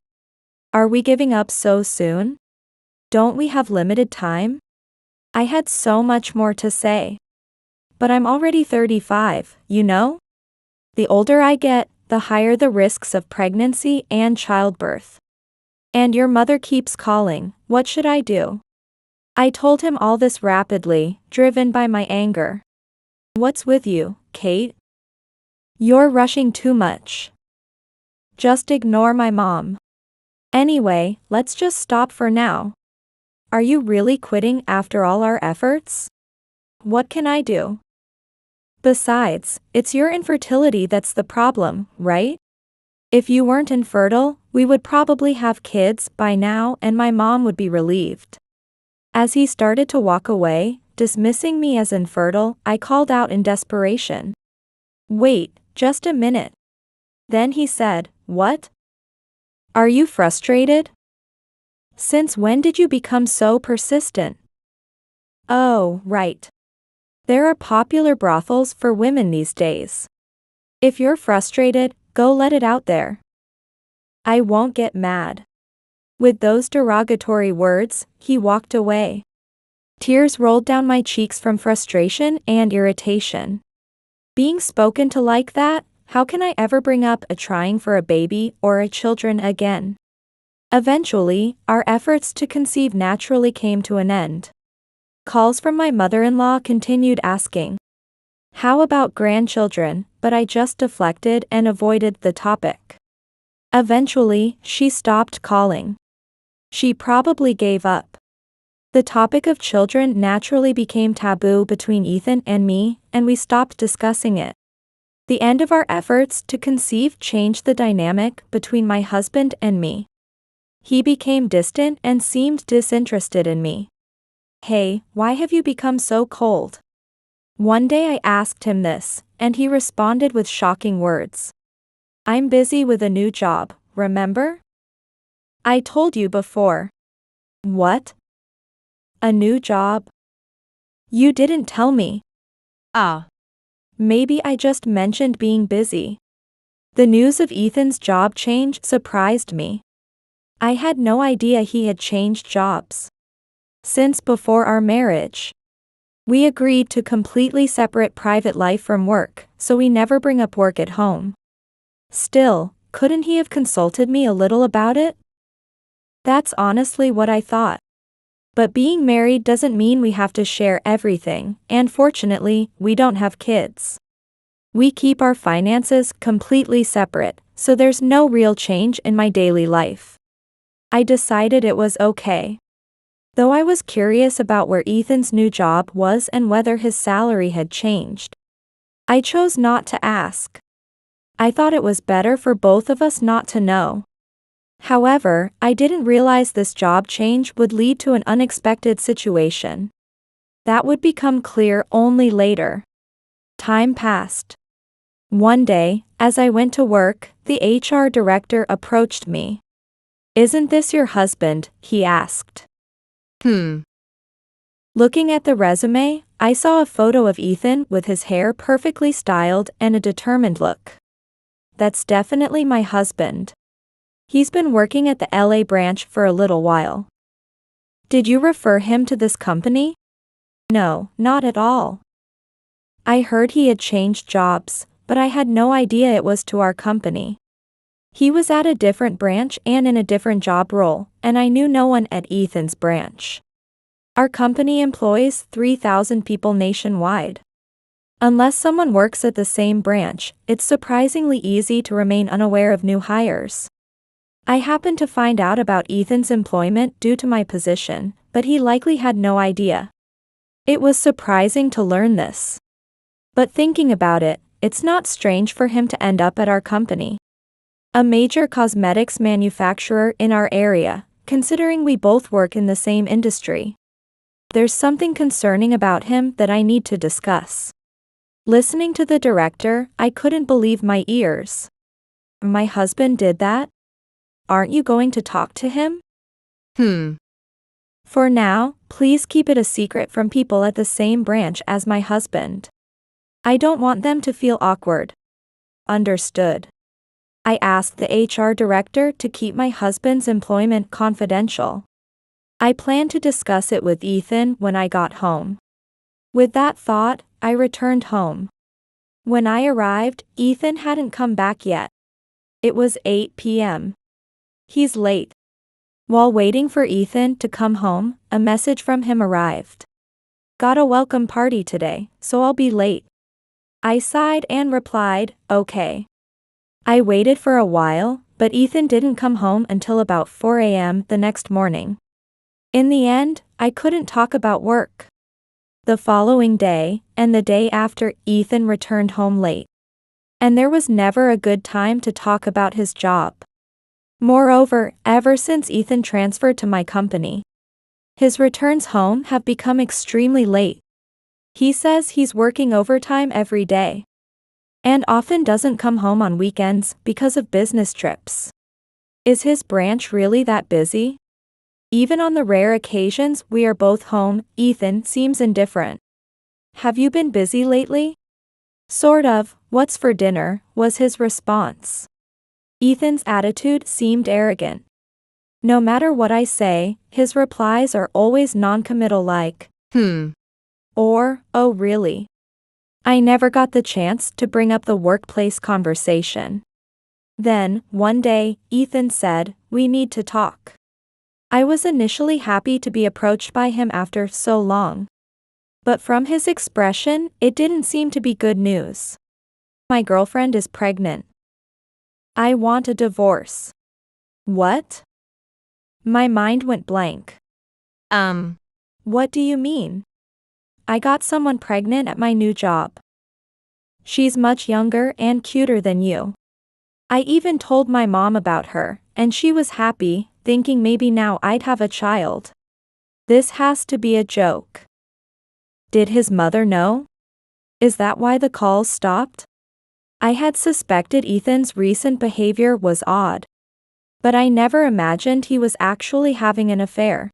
Are we giving up so soon? Don't we have limited time? I had so much more to say. But I'm already 35, you know? The older I get, the higher the risks of pregnancy and childbirth. And your mother keeps calling, what should I do? I told him all this rapidly, driven by my anger. "What's with you, Kate? You're rushing too much. Just ignore my mom. Anyway, let's just stop for now. Are you really quitting after all our efforts? What can I do? Besides, it's your infertility that's the problem, right? If you weren't infertile, we would probably have kids by now and my mom would be relieved." As he started to walk away, dismissing me as infertile, I called out in desperation, "Wait, just a minute." Then he said, "What? Are you frustrated? Since when did you become so persistent?" "Oh, right. There are popular brothels for women these days. If you're frustrated, go let it out there. I won't get mad." With those derogatory words, he walked away. Tears rolled down my cheeks from frustration and irritation. Being spoken to like that, how can I ever bring up a trying for a baby or a children again? Eventually, our efforts to conceive naturally came to an end. Calls from my mother-in-law continued asking, "How about grandchildren?" but I just deflected and avoided the topic. Eventually, she stopped calling. She probably gave up. The topic of children naturally became taboo between Ethan and me, and we stopped discussing it. The end of our efforts to conceive changed the dynamic between my husband and me. He became distant and seemed disinterested in me. "Hey, why have you become so cold?" One day I asked him this, and he responded with shocking words. "I'm busy with a new job, remember? I told you before." "What? A new job? You didn't tell me." Ah. Maybe I just mentioned being busy. The news of Ethan's job change surprised me. I had no idea he had changed jobs. Since before our marriage, we agreed to completely separate private life from work, so we never bring up work at home. Still, couldn't he have consulted me a little about it? That's honestly what I thought. But being married doesn't mean we have to share everything, and fortunately, we don't have kids. We keep our finances completely separate, so there's no real change in my daily life. I decided it was okay. Though I was curious about where Ethan's new job was and whether his salary had changed, I chose not to ask. I thought it was better for both of us not to know. However, I didn't realize this job change would lead to an unexpected situation. That would become clear only later. Time passed. One day, as I went to work, the HR director approached me. "Isn't this your husband?" he asked. Looking at the resume, I saw a photo of Ethan with his hair perfectly styled and a determined look. That's definitely my husband. He's been working at the LA branch for a little while. Did you refer him to this company? No, not at all. I heard he had changed jobs, but I had no idea it was to our company. He was at a different branch and in a different job role, and I knew no one at Ethan's branch. Our company employs 3,000 people nationwide. Unless someone works at the same branch, it's surprisingly easy to remain unaware of new hires. I happened to find out about Ethan's employment due to my position, but he likely had no idea. It was surprising to learn this. But thinking about it, it's not strange for him to end up at our company. A major cosmetics manufacturer in our area, considering we both work in the same industry. There's something concerning about him that I need to discuss. Listening to the director, I couldn't believe my ears. My husband did that? Aren't you going to talk to him? For now, please keep it a secret from people at the same branch as my husband. I don't want them to feel awkward. Understood. I asked the HR director to keep my husband's employment confidential. I planned to discuss it with Ethan when I got home. With that thought, I returned home. When I arrived, Ethan hadn't come back yet. It was 8 p.m. He's late. While waiting for Ethan to come home, a message from him arrived. "Got a welcome party today, so I'll be late." I sighed and replied, "Okay." I waited for a while, but Ethan didn't come home until about 4 a.m. the next morning. In the end, I couldn't talk about work. The following day, and the day after, Ethan returned home late. And there was never a good time to talk about his job. Moreover, ever since Ethan transferred to my company, his returns home have become extremely late. He says he's working overtime every day, and often doesn't come home on weekends because of business trips. Is his branch really that busy? Even on the rare occasions we are both home, Ethan seems indifferent. "Have you been busy lately?" "Sort of, what's for dinner?" was his response. Ethan's attitude seemed arrogant. No matter what I say, his replies are always non-committal like, or, "Oh really?" I never got the chance to bring up the workplace conversation. Then, one day, Ethan said, "We need to talk." I was initially happy to be approached by him after so long. But from his expression, it didn't seem to be good news. "My girlfriend is pregnant. I want a divorce." What? My mind went blank. What do you mean? I got someone pregnant at my new job. She's much younger and cuter than you. I even told my mom about her, and she was happy, thinking maybe now I'd have a child. This has to be a joke. Did his mother know? Is that why the calls stopped? I had suspected Ethan's recent behavior was odd. But I never imagined he was actually having an affair.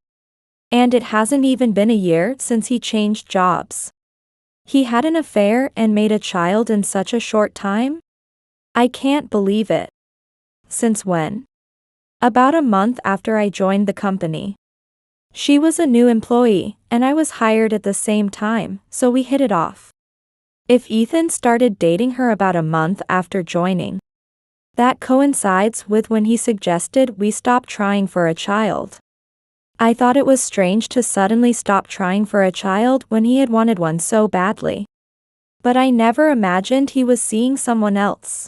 And it hasn't even been a year since he changed jobs. He had an affair and made a child in such a short time? I can't believe it. Since when? About a month after I joined the company. She was a new employee, and I was hired at the same time, so we hit it off. If Ethan started dating her about a month after joining, that coincides with when he suggested we stop trying for a child. I thought it was strange to suddenly stop trying for a child when he had wanted one so badly. But I never imagined he was seeing someone else.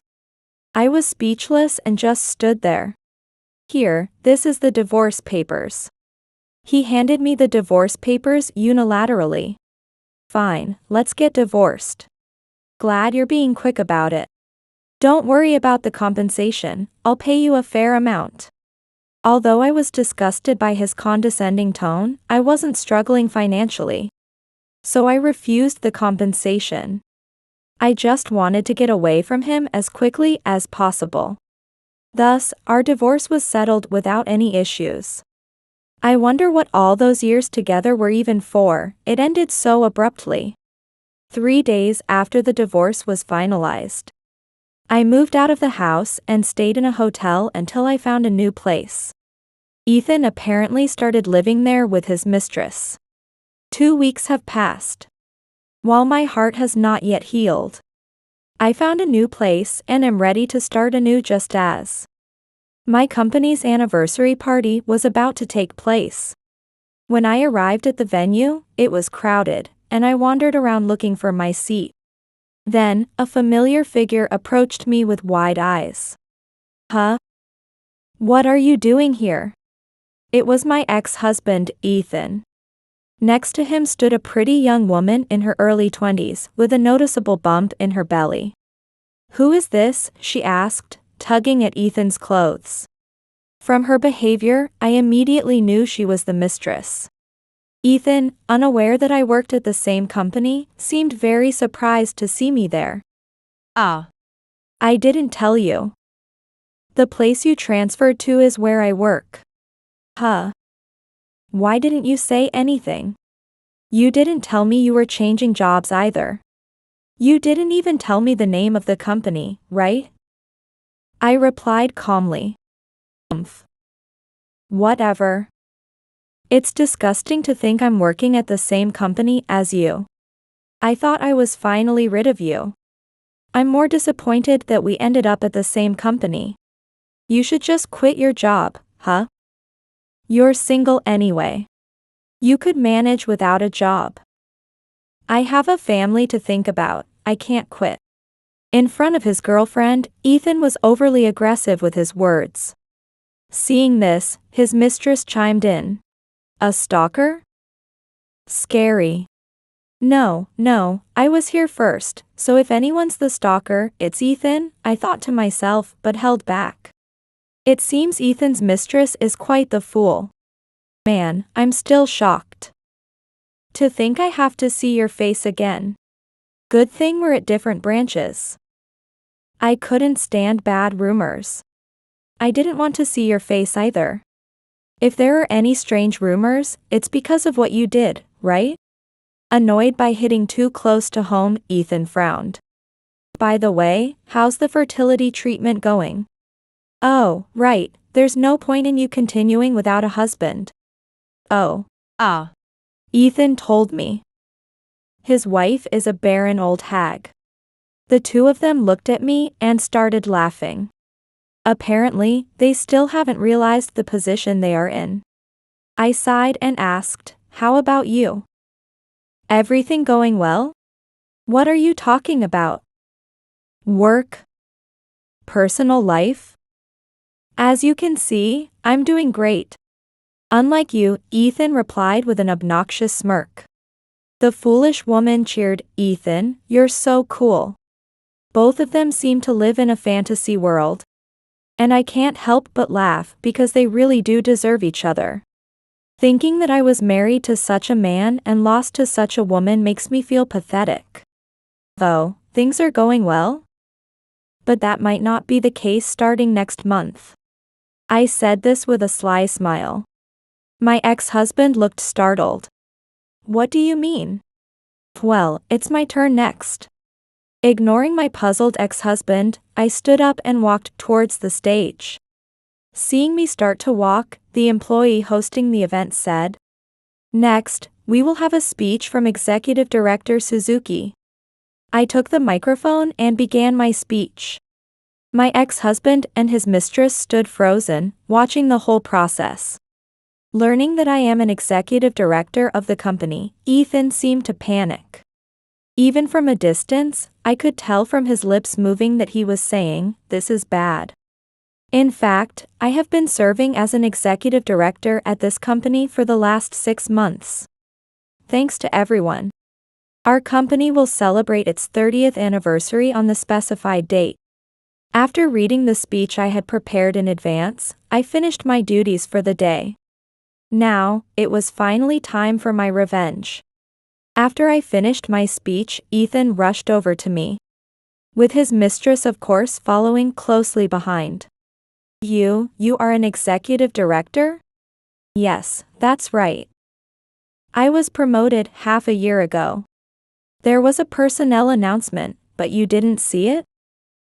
I was speechless and just stood there. "Here, this is the divorce papers." He handed me the divorce papers unilaterally. "Fine, let's get divorced. Glad you're being quick about it. Don't worry about the compensation, I'll pay you a fair amount." Although I was disgusted by his condescending tone, I wasn't struggling financially. So I refused the compensation. I just wanted to get away from him as quickly as possible. Thus, our divorce was settled without any issues. I wonder what all those years together were even for. It ended so abruptly. 3 days after the divorce was finalized, I moved out of the house and stayed in a hotel until I found a new place. Ethan apparently started living there with his mistress. 2 weeks have passed. While my heart has not yet healed, I found a new place and am ready to start anew just as. My company's anniversary party was about to take place. When I arrived at the venue, it was crowded, and I wandered around looking for my seat. Then, a familiar figure approached me with wide eyes. "Huh? What are you doing here?" It was my ex-husband, Ethan. Next to him stood a pretty young woman in her early 20s, with a noticeable bump in her belly. "Who is this?" she asked, tugging at Ethan's clothes. From her behavior, I immediately knew she was the mistress. Ethan, unaware that I worked at the same company, seemed very surprised to see me there. "Ah. I didn't tell you. The place you transferred to is where I work." "Huh? Why didn't you say anything? You didn't tell me you were changing jobs either. You didn't even tell me the name of the company, right?" I replied calmly. Whatever. It's disgusting to think I'm working at the same company as you. I thought I was finally rid of you. I'm more disappointed that we ended up at the same company. You should just quit your job, huh? You're single anyway. You could manage without a job. I have a family to think about, I can't quit. In front of his girlfriend, Ethan was overly aggressive with his words. Seeing this, his mistress chimed in. "A stalker? Scary." No, I was here first, so if anyone's the stalker, it's Ethan, I thought to myself, but held back. It seems Ethan's mistress is quite the fool. Man, I'm still shocked. To think I have to see your face again. Good thing we're at different branches. I couldn't stand bad rumors. I didn't want to see your face either. If there are any strange rumors, it's because of what you did, right? Annoyed by hitting too close to home, Ethan frowned. By the way, how's the fertility treatment going? Oh, right, there's no point in you continuing without a husband. Oh. Ethan told me. His wife is a barren old hag. The two of them looked at me and started laughing. Apparently, they still haven't realized the position they are in. I sighed and asked, "How about you? Everything going well?" "What are you talking about? Work? Personal life?" "As you can see, I'm doing great." "Unlike you," Ethan replied with an obnoxious smirk. The foolish woman cheered, "Ethan, you're so cool." Both of them seem to live in a fantasy world. And I can't help but laugh because they really do deserve each other. Thinking that I was married to such a man and lost to such a woman makes me feel pathetic. Oh, things are going well? But that might not be the case starting next month. I said this with a sly smile. My ex-husband looked startled. What do you mean? Well, it's my turn next. Ignoring my puzzled ex-husband, I stood up and walked towards the stage. Seeing me start to walk, the employee hosting the event said, "Next, we will have a speech from Executive Director Suzuki." I took the microphone and began my speech. My ex-husband and his mistress stood frozen, watching the whole process. Learning that I am an executive director of the company, Ethan seemed to panic. Even from a distance, I could tell from his lips moving that he was saying, "This is bad." In fact, I have been serving as an executive director at this company for the last 6 months. Thanks to everyone. Our company will celebrate its 30th anniversary on the specified date. After reading the speech I had prepared in advance, I finished my duties for the day. Now, it was finally time for my revenge. After I finished my speech, Ethan rushed over to me. With his mistress of course following closely behind. You are an executive director?" "Yes, that's right. I was promoted half a year ago. There was a personnel announcement, but you didn't see it?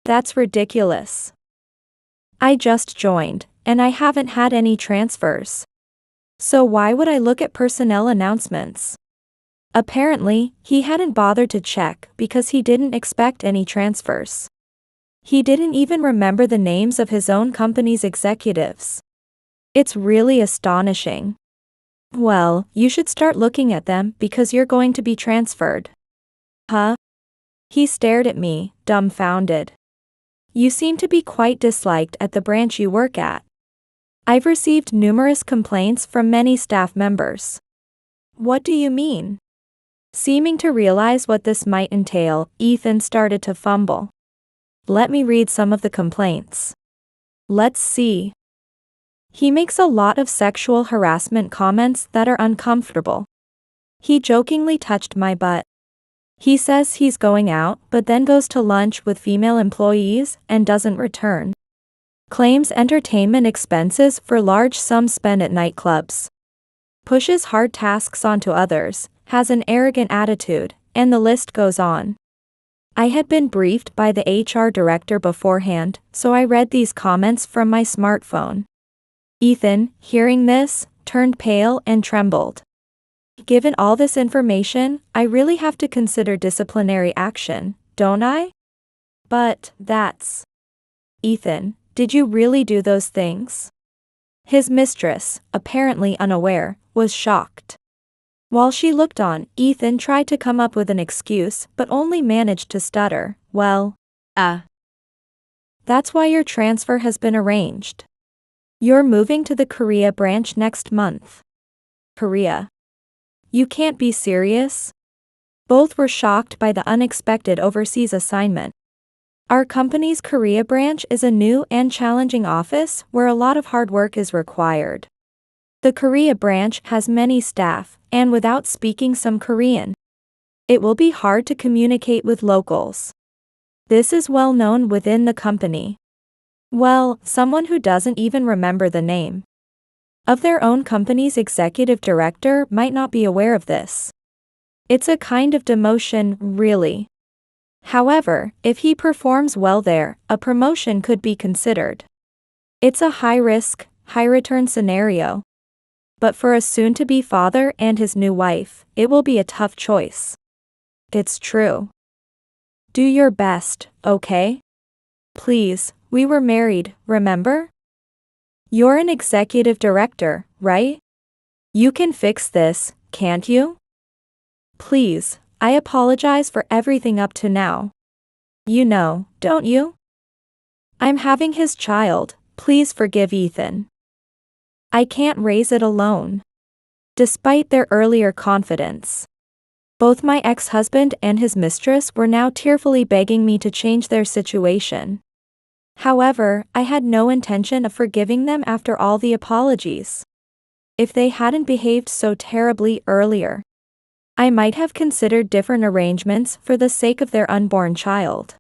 That's ridiculous. I just joined, and I haven't had any transfers. So why would I look at personnel announcements?" Apparently, he hadn't bothered to check because he didn't expect any transfers. He didn't even remember the names of his own company's executives. It's really astonishing. Well, you should start looking at them because you're going to be transferred. Huh? He stared at me, dumbfounded. You seem to be quite disliked at the branch you work at. I've received numerous complaints from many staff members. What do you mean? Seeming to realize what this might entail, Ethan started to fumble. Let me read some of the complaints. Let's see. He makes a lot of sexual harassment comments that are uncomfortable. He jokingly touched my butt. He says he's going out but then goes to lunch with female employees and doesn't return. Claims entertainment expenses for large sums spent at nightclubs. Pushes hard tasks onto others, has an arrogant attitude, and the list goes on. I had been briefed by the HR director beforehand, so I read these comments from my smartphone. Ethan, hearing this, turned pale and trembled. Given all this information, I really have to consider disciplinary action, don't I? But, that's... Ethan, did you really do those things? His mistress, apparently unaware, was shocked. While she looked on, Ethan tried to come up with an excuse but only managed to stutter, "Well, that's why your transfer has been arranged. You're moving to the Korea branch next month." Korea? You can't be serious? Both were shocked by the unexpected overseas assignment. Our company's Korea branch is a new and challenging office where a lot of hard work is required. The Korea branch has many staff, and without speaking some Korean, it will be hard to communicate with locals. This is well known within the company. Well, someone who doesn't even remember the name of their own company's executive director might not be aware of this. It's a kind of demotion, really. However, if he performs well there, a promotion could be considered. It's a high-risk, high-return scenario. But for a soon-to-be father and his new wife, it will be a tough choice. It's true. Do your best, okay? Please, We were married, remember? You're an executive director, right? You can fix this, can't you? Please, I apologize for everything up to now. You know, don't you? I'm having his child, please forgive Ethan. I can't raise it alone. Despite their earlier confidence, both my ex-husband and his mistress were now tearfully begging me to change their situation. However, I had no intention of forgiving them after all the apologies. If they hadn't behaved so terribly earlier, I might have considered different arrangements for the sake of their unborn child.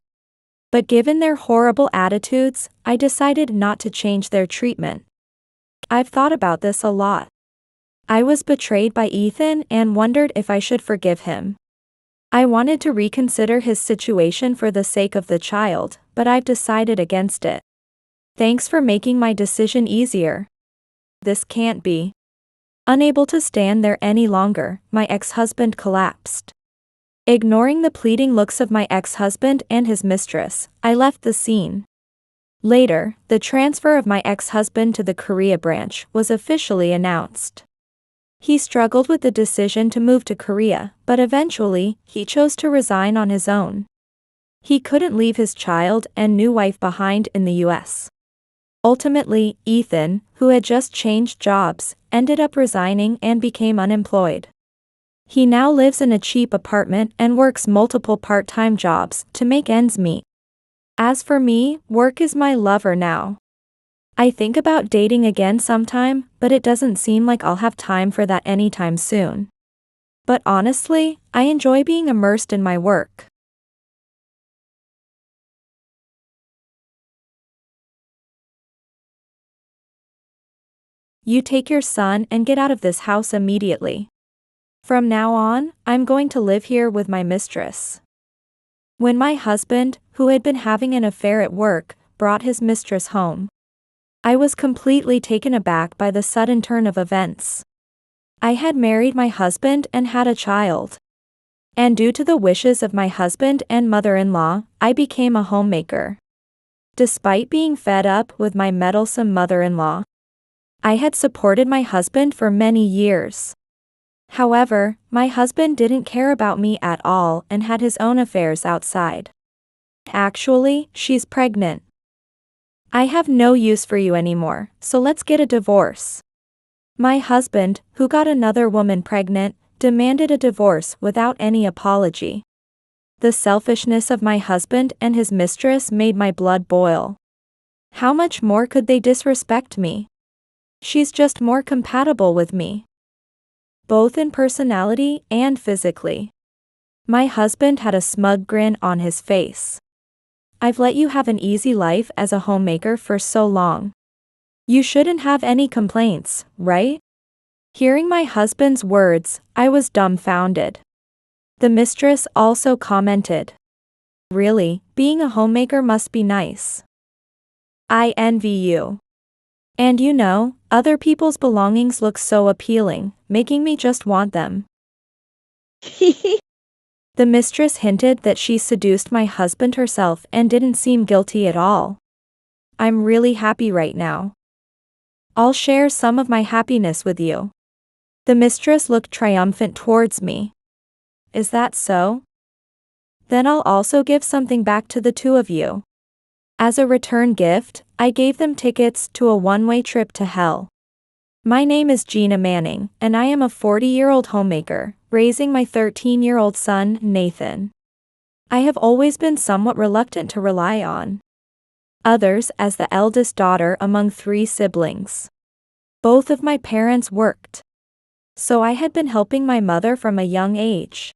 But given their horrible attitudes, I decided not to change their treatment. I've thought about this a lot. I was betrayed by Ethan and wondered if I should forgive him. I wanted to reconsider his situation for the sake of the child, but I've decided against it. Thanks for making my decision easier. This can't be. Unable to stand there any longer, my ex-husband collapsed. Ignoring the pleading looks of my ex-husband and his mistress, I left the scene. Later, the transfer of my ex-husband to the Korea branch was officially announced. He struggled with the decision to move to Korea, but eventually, he chose to resign on his own. He couldn't leave his child and new wife behind in the US. Ultimately, Ethan, who had just changed jobs, ended up resigning and became unemployed. He now lives in a cheap apartment and works multiple part-time jobs to make ends meet. As for me, work is my lover now. I think about dating again sometime, but it doesn't seem like I'll have time for that anytime soon. But honestly, I enjoy being immersed in my work. You take your son and get out of this house immediately. From now on, I'm going to live here with my mistress. When my husband, who had been having an affair at work, brought his mistress home, I was completely taken aback by the sudden turn of events. I had married my husband and had a child. And due to the wishes of my husband and mother-in-law, I became a homemaker. Despite being fed up with my meddlesome mother-in-law, I had supported my husband for many years. However, my husband didn't care about me at all and had his own affairs outside. Actually, she's pregnant. I have no use for you anymore, so let's get a divorce. My husband, who got another woman pregnant, demanded a divorce without any apology. The selfishness of my husband and his mistress made my blood boil. How much more could they disrespect me? She's just more compatible with me, both in personality and physically. My husband had a smug grin on his face. I've let you have an easy life as a homemaker for so long. You shouldn't have any complaints, right? Hearing my husband's words, I was dumbfounded. The mistress also commented, "Really, being a homemaker must be nice. I envy you. And you know, other people's belongings look so appealing, making me just want them." The mistress hinted that she seduced my husband herself and didn't seem guilty at all. I'm really happy right now. I'll share some of my happiness with you. The mistress looked triumphant towards me. Is that so? Then I'll also give something back to the two of you. As a return gift, I gave them tickets to a one-way trip to hell. My name is Gina Manning, and I am a 40-year-old homemaker, raising my 13-year-old son, Nathan. I have always been somewhat reluctant to rely on others as the eldest daughter among 3 siblings. Both of my parents worked, so I had been helping my mother from a young age,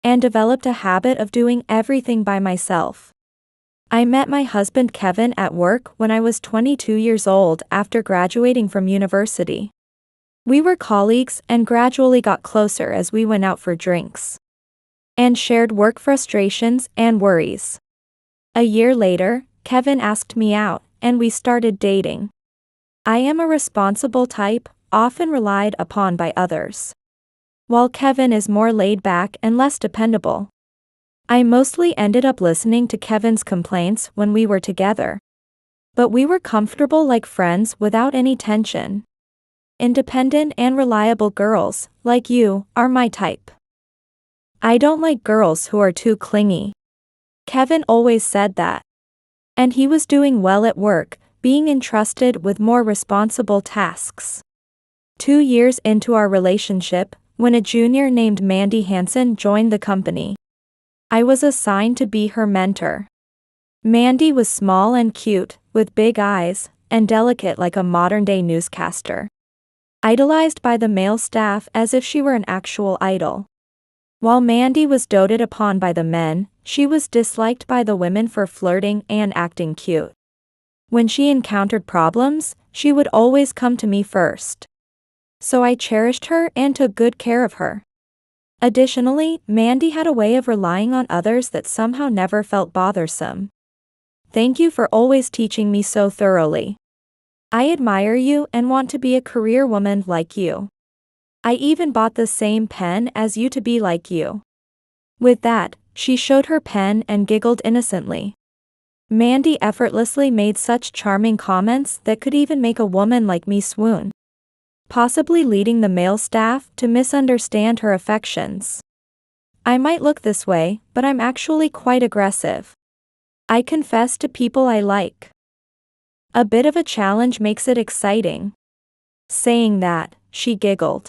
and developed a habit of doing everything by myself. I met my husband Kevin at work when I was 22 years old after graduating from university. We were colleagues and gradually got closer as we went out for drinks and shared work frustrations and worries. A year later, Kevin asked me out, and we started dating. I am a responsible type, often relied upon by others, while Kevin is more laid back and less dependable. I mostly ended up listening to Kevin's complaints when we were together. But we were comfortable like friends without any tension. Independent and reliable girls, like you, are my type. I don't like girls who are too clingy. Kevin always said that. And he was doing well at work, being entrusted with more responsible tasks. 2 years into our relationship, when a junior named Mandy Hansen joined the company, I was assigned to be her mentor. Mandy was small and cute, with big eyes, and delicate like a modern-day newscaster. Idolized by the male staff as if she were an actual idol. While Mandy was doted upon by the men, she was disliked by the women for flirting and acting cute. When she encountered problems, she would always come to me first. So I cherished her and took good care of her. Additionally, Mandy had a way of relying on others that somehow never felt bothersome. Thank you for always teaching me so thoroughly. I admire you and want to be a career woman like you. I even bought the same pen as you to be like you. With that, she showed her pen and giggled innocently. Mandy effortlessly made such charming comments that could even make a woman like me swoon, possibly leading the male staff to misunderstand her affections. I might look this way, but I'm actually quite aggressive. I confess to people I like. A bit of a challenge makes it exciting. Saying that, she giggled.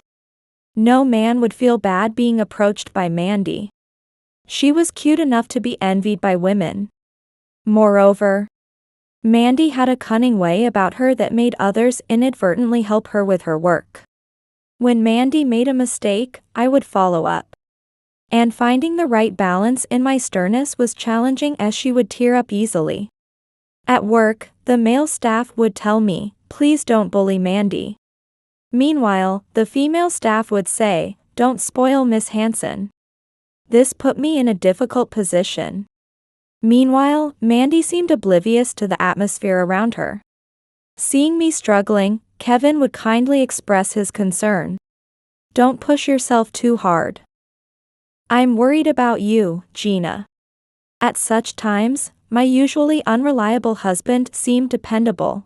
No man would feel bad being approached by Mandy. She was cute enough to be envied by women. Moreover, Mandy had a cunning way about her that made others inadvertently help her with her work. When Mandy made a mistake, I would follow up. And finding the right balance in my sternness was challenging as she would tear up easily. At work, the male staff would tell me, "Please don't bully Mandy." Meanwhile, the female staff would say, "Don't spoil Miss Hansen." This put me in a difficult position. Meanwhile, Mandy seemed oblivious to the atmosphere around her. Seeing me struggling, Kevin would kindly express his concern. "Don't push yourself too hard. I'm worried about you, Gina." At such times, my usually unreliable husband seemed dependable.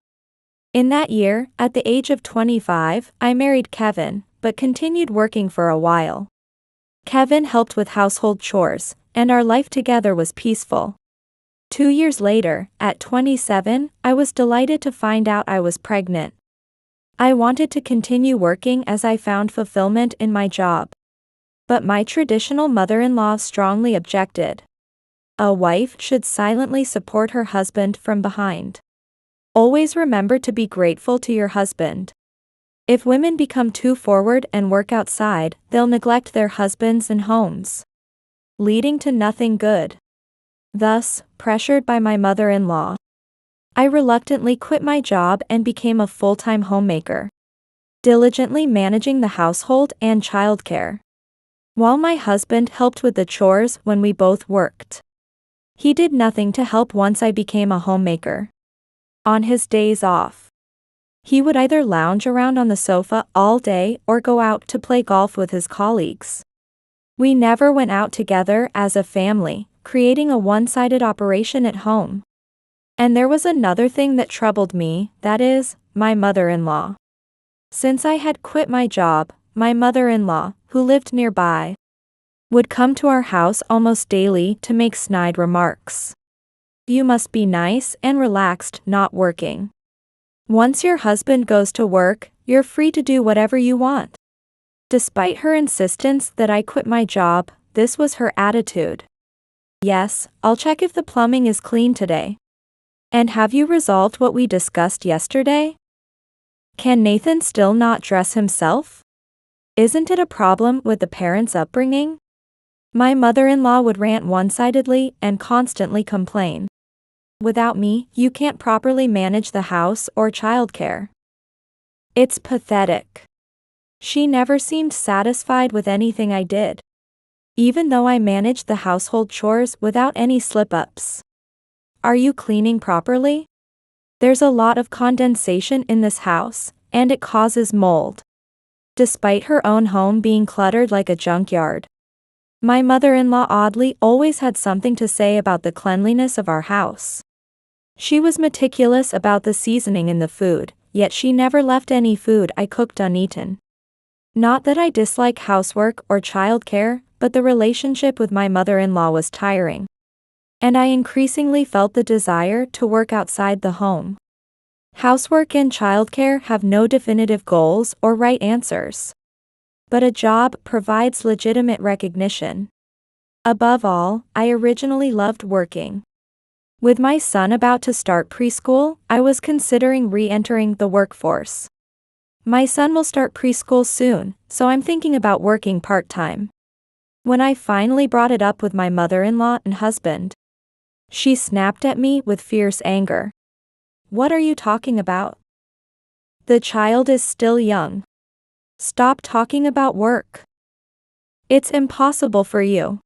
In that year, at the age of 25, I married Kevin, but continued working for a while. Kevin helped with household chores, and our life together was peaceful. 2 years later, at 27, I was delighted to find out I was pregnant. I wanted to continue working as I found fulfillment in my job. But my traditional mother-in-law strongly objected. A wife should silently support her husband from behind. Always remember to be grateful to your husband. If women become too forward and work outside, they'll neglect their husbands and homes, leading to nothing good. Thus, pressured by my mother-in-law, I reluctantly quit my job and became a full-time homemaker, diligently managing the household and childcare, while my husband helped with the chores when we both worked. He did nothing to help once I became a homemaker. On his days off, he would either lounge around on the sofa all day or go out to play golf with his colleagues. We never went out together as a family, creating a one-sided operation at home. And there was another thing that troubled me, that is, my mother-in-law. Since I had quit my job, my mother-in-law, who lived nearby, would come to our house almost daily to make snide remarks. "You must be nice and relaxed not working. Once your husband goes to work, you're free to do whatever you want." Despite her insistence that I quit my job, this was her attitude. "Yes, I'll check if the plumbing is clean today. And have you resolved what we discussed yesterday? Can Nathan still not dress himself? Isn't it a problem with the parents' upbringing?" My mother-in-law would rant one-sidedly and constantly complain. "Without me, you can't properly manage the house or childcare." It's pathetic. She never seemed satisfied with anything I did, even though I managed the household chores without any slip-ups. "Are you cleaning properly? There's a lot of condensation in this house, and it causes mold." Despite her own home being cluttered like a junkyard, my mother-in-law oddly always had something to say about the cleanliness of our house. She was meticulous about the seasoning in the food, yet she never left any food I cooked uneaten. Not that I dislike housework or childcare, but the relationship with my mother-in-law was tiring. And I increasingly felt the desire to work outside the home. Housework and childcare have no definitive goals or right answers. But a job provides legitimate recognition. Above all, I originally loved working. With my son about to start preschool, I was considering re-entering the workforce. My son will start preschool soon, so I'm thinking about working part-time. When I finally brought it up with my mother-in-law and husband, she snapped at me with fierce anger. "What are you talking about? The child is still young. Stop talking about work. It's impossible for you."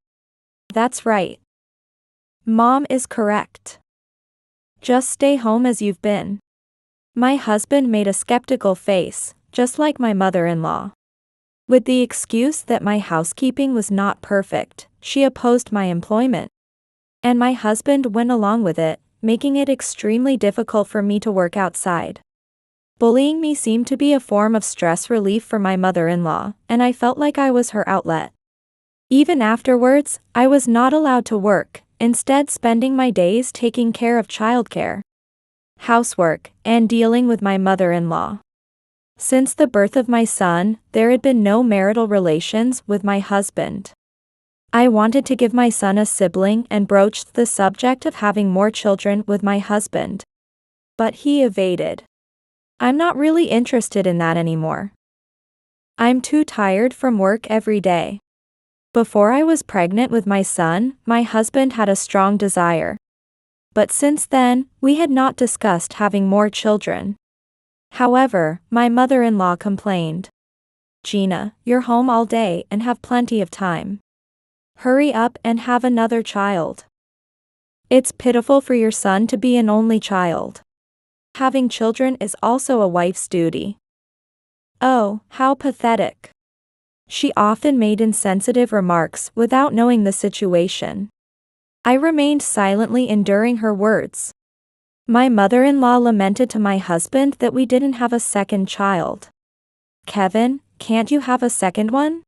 That's right. Mom is correct. Just stay home as you've been. My husband made a skeptical face, just like my mother-in-law. With the excuse that my housekeeping was not perfect, she opposed my employment. And my husband went along with it, making it extremely difficult for me to work outside. Bullying me seemed to be a form of stress relief for my mother-in-law, and I felt like I was her outlet. Even afterwards, I was not allowed to work, instead spending my days taking care of childcare, housework, and dealing with my mother-in-law. Since the birth of my son, there had been no marital relations with my husband. I wanted to give my son a sibling and broached the subject of having more children with my husband. But he evaded. "I'm not really interested in that anymore. I'm too tired from work every day." Before I was pregnant with my son, my husband had a strong desire. But since then, we had not discussed having more children. However, my mother-in-law complained. "Gina, you're home all day and have plenty of time. Hurry up and have another child. It's pitiful for your son to be an only child. Having children is also a wife's duty." Oh, how pathetic. She often made insensitive remarks without knowing the situation. I remained silently enduring her words. My mother-in-law lamented to my husband that we didn't have a second child. "Kevin, can't you have a second one?"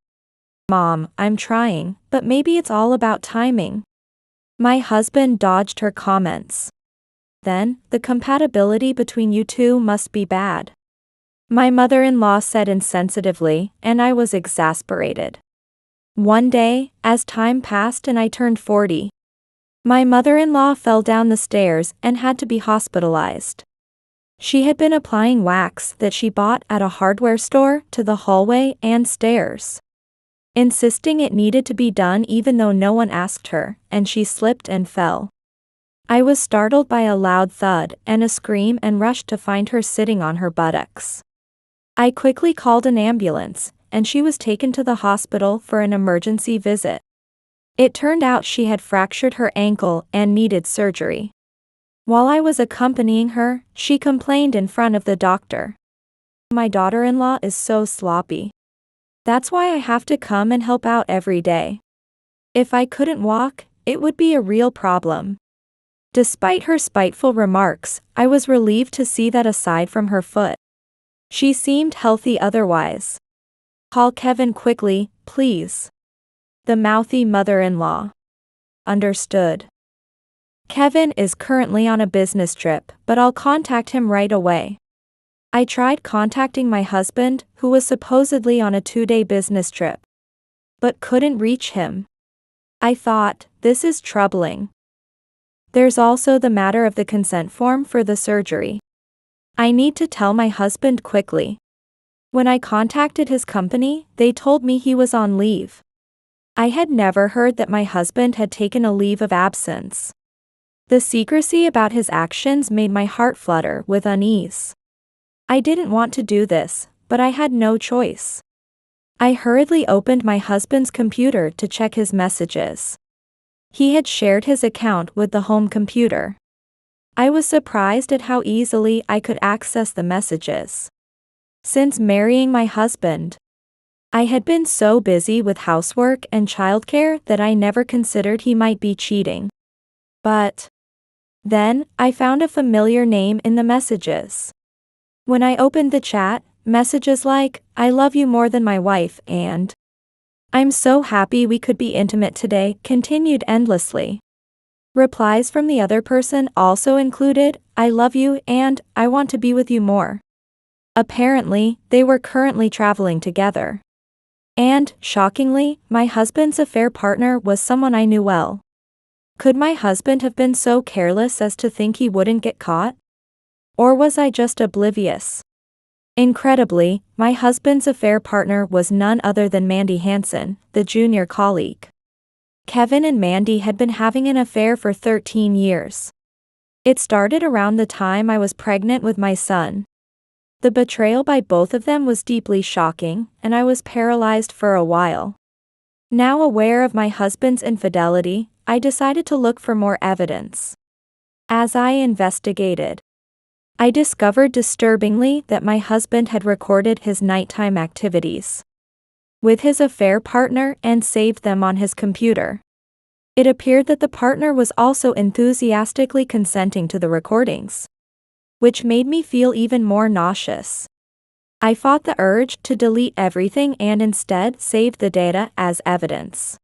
"Mom, I'm trying, but maybe it's all about timing." My husband dodged her comments. "Then, the compatibility between you two must be bad," my mother-in-law said insensitively, and I was exasperated. One day, as time passed and I turned 40, my mother-in-law fell down the stairs and had to be hospitalized. She had been applying wax that she bought at a hardware store to the hallway and stairs, insisting it needed to be done even though no one asked her, and she slipped and fell. I was startled by a loud thud and a scream and rushed to find her sitting on her buttocks. I quickly called an ambulance, and she was taken to the hospital for an emergency visit. It turned out she had fractured her ankle and needed surgery. While I was accompanying her, she complained in front of the doctor. "My daughter-in-law is so sloppy. That's why I have to come and help out every day. If I couldn't walk, it would be a real problem." Despite her spiteful remarks, I was relieved to see that aside from her foot, she seemed healthy otherwise. "Call Kevin quickly, please." The mouthy mother-in-law. "Understood. Kevin is currently on a business trip, but I'll contact him right away." I tried contacting my husband, who was supposedly on a 2-day business trip, but couldn't reach him. I thought, this is troubling. There's also the matter of the consent form for the surgery. I need to tell my husband quickly. When I contacted his company, they told me he was on leave. I had never heard that my husband had taken a leave of absence. The secrecy about his actions made my heart flutter with unease. I didn't want to do this, but I had no choice. I hurriedly opened my husband's computer to check his messages. He had shared his account with the home computer. I was surprised at how easily I could access the messages. Since marrying my husband, I had been so busy with housework and childcare that I never considered he might be cheating. But Then, I found a familiar name in the messages. When I opened the chat, messages like, "I love you more than my wife," and "I'm so happy we could be intimate today," continued endlessly. Replies from the other person also included, "I love you" and "I want to be with you more." Apparently, they were currently traveling together. And, shockingly, my husband's affair partner was someone I knew well. Could my husband have been so careless as to think he wouldn't get caught? Or was I just oblivious? Incredibly, my husband's affair partner was none other than Mandy Hansen, the junior colleague. Kevin and Mandy had been having an affair for 13 years. It started around the time I was pregnant with my son. The betrayal by both of them was deeply shocking, and I was paralyzed for a while. Now aware of my husband's infidelity, I decided to look for more evidence. As I investigated, I discovered disturbingly that my husband had recorded his nighttime activities with his affair partner and saved them on his computer. It appeared that the partner was also enthusiastically consenting to the recordings, which made me feel even more nauseous. I fought the urge to delete everything and instead saved the data as evidence.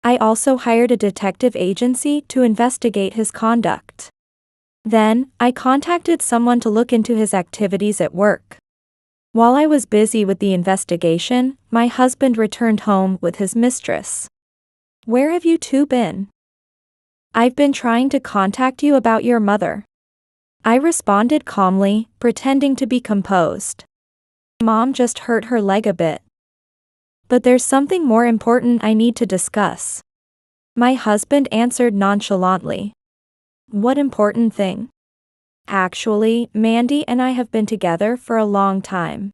I also hired a detective agency to investigate his conduct. Then, I contacted someone to look into his activities at work. While I was busy with the investigation, my husband returned home with his mistress. "Where have you two been?" "I've been trying to contact you about your mother," I responded calmly, pretending to be composed. "Mom just hurt her leg a bit. But there's something more important I need to discuss," my husband answered nonchalantly. "What important thing?" "Actually, Mandy and I have been together for a long time."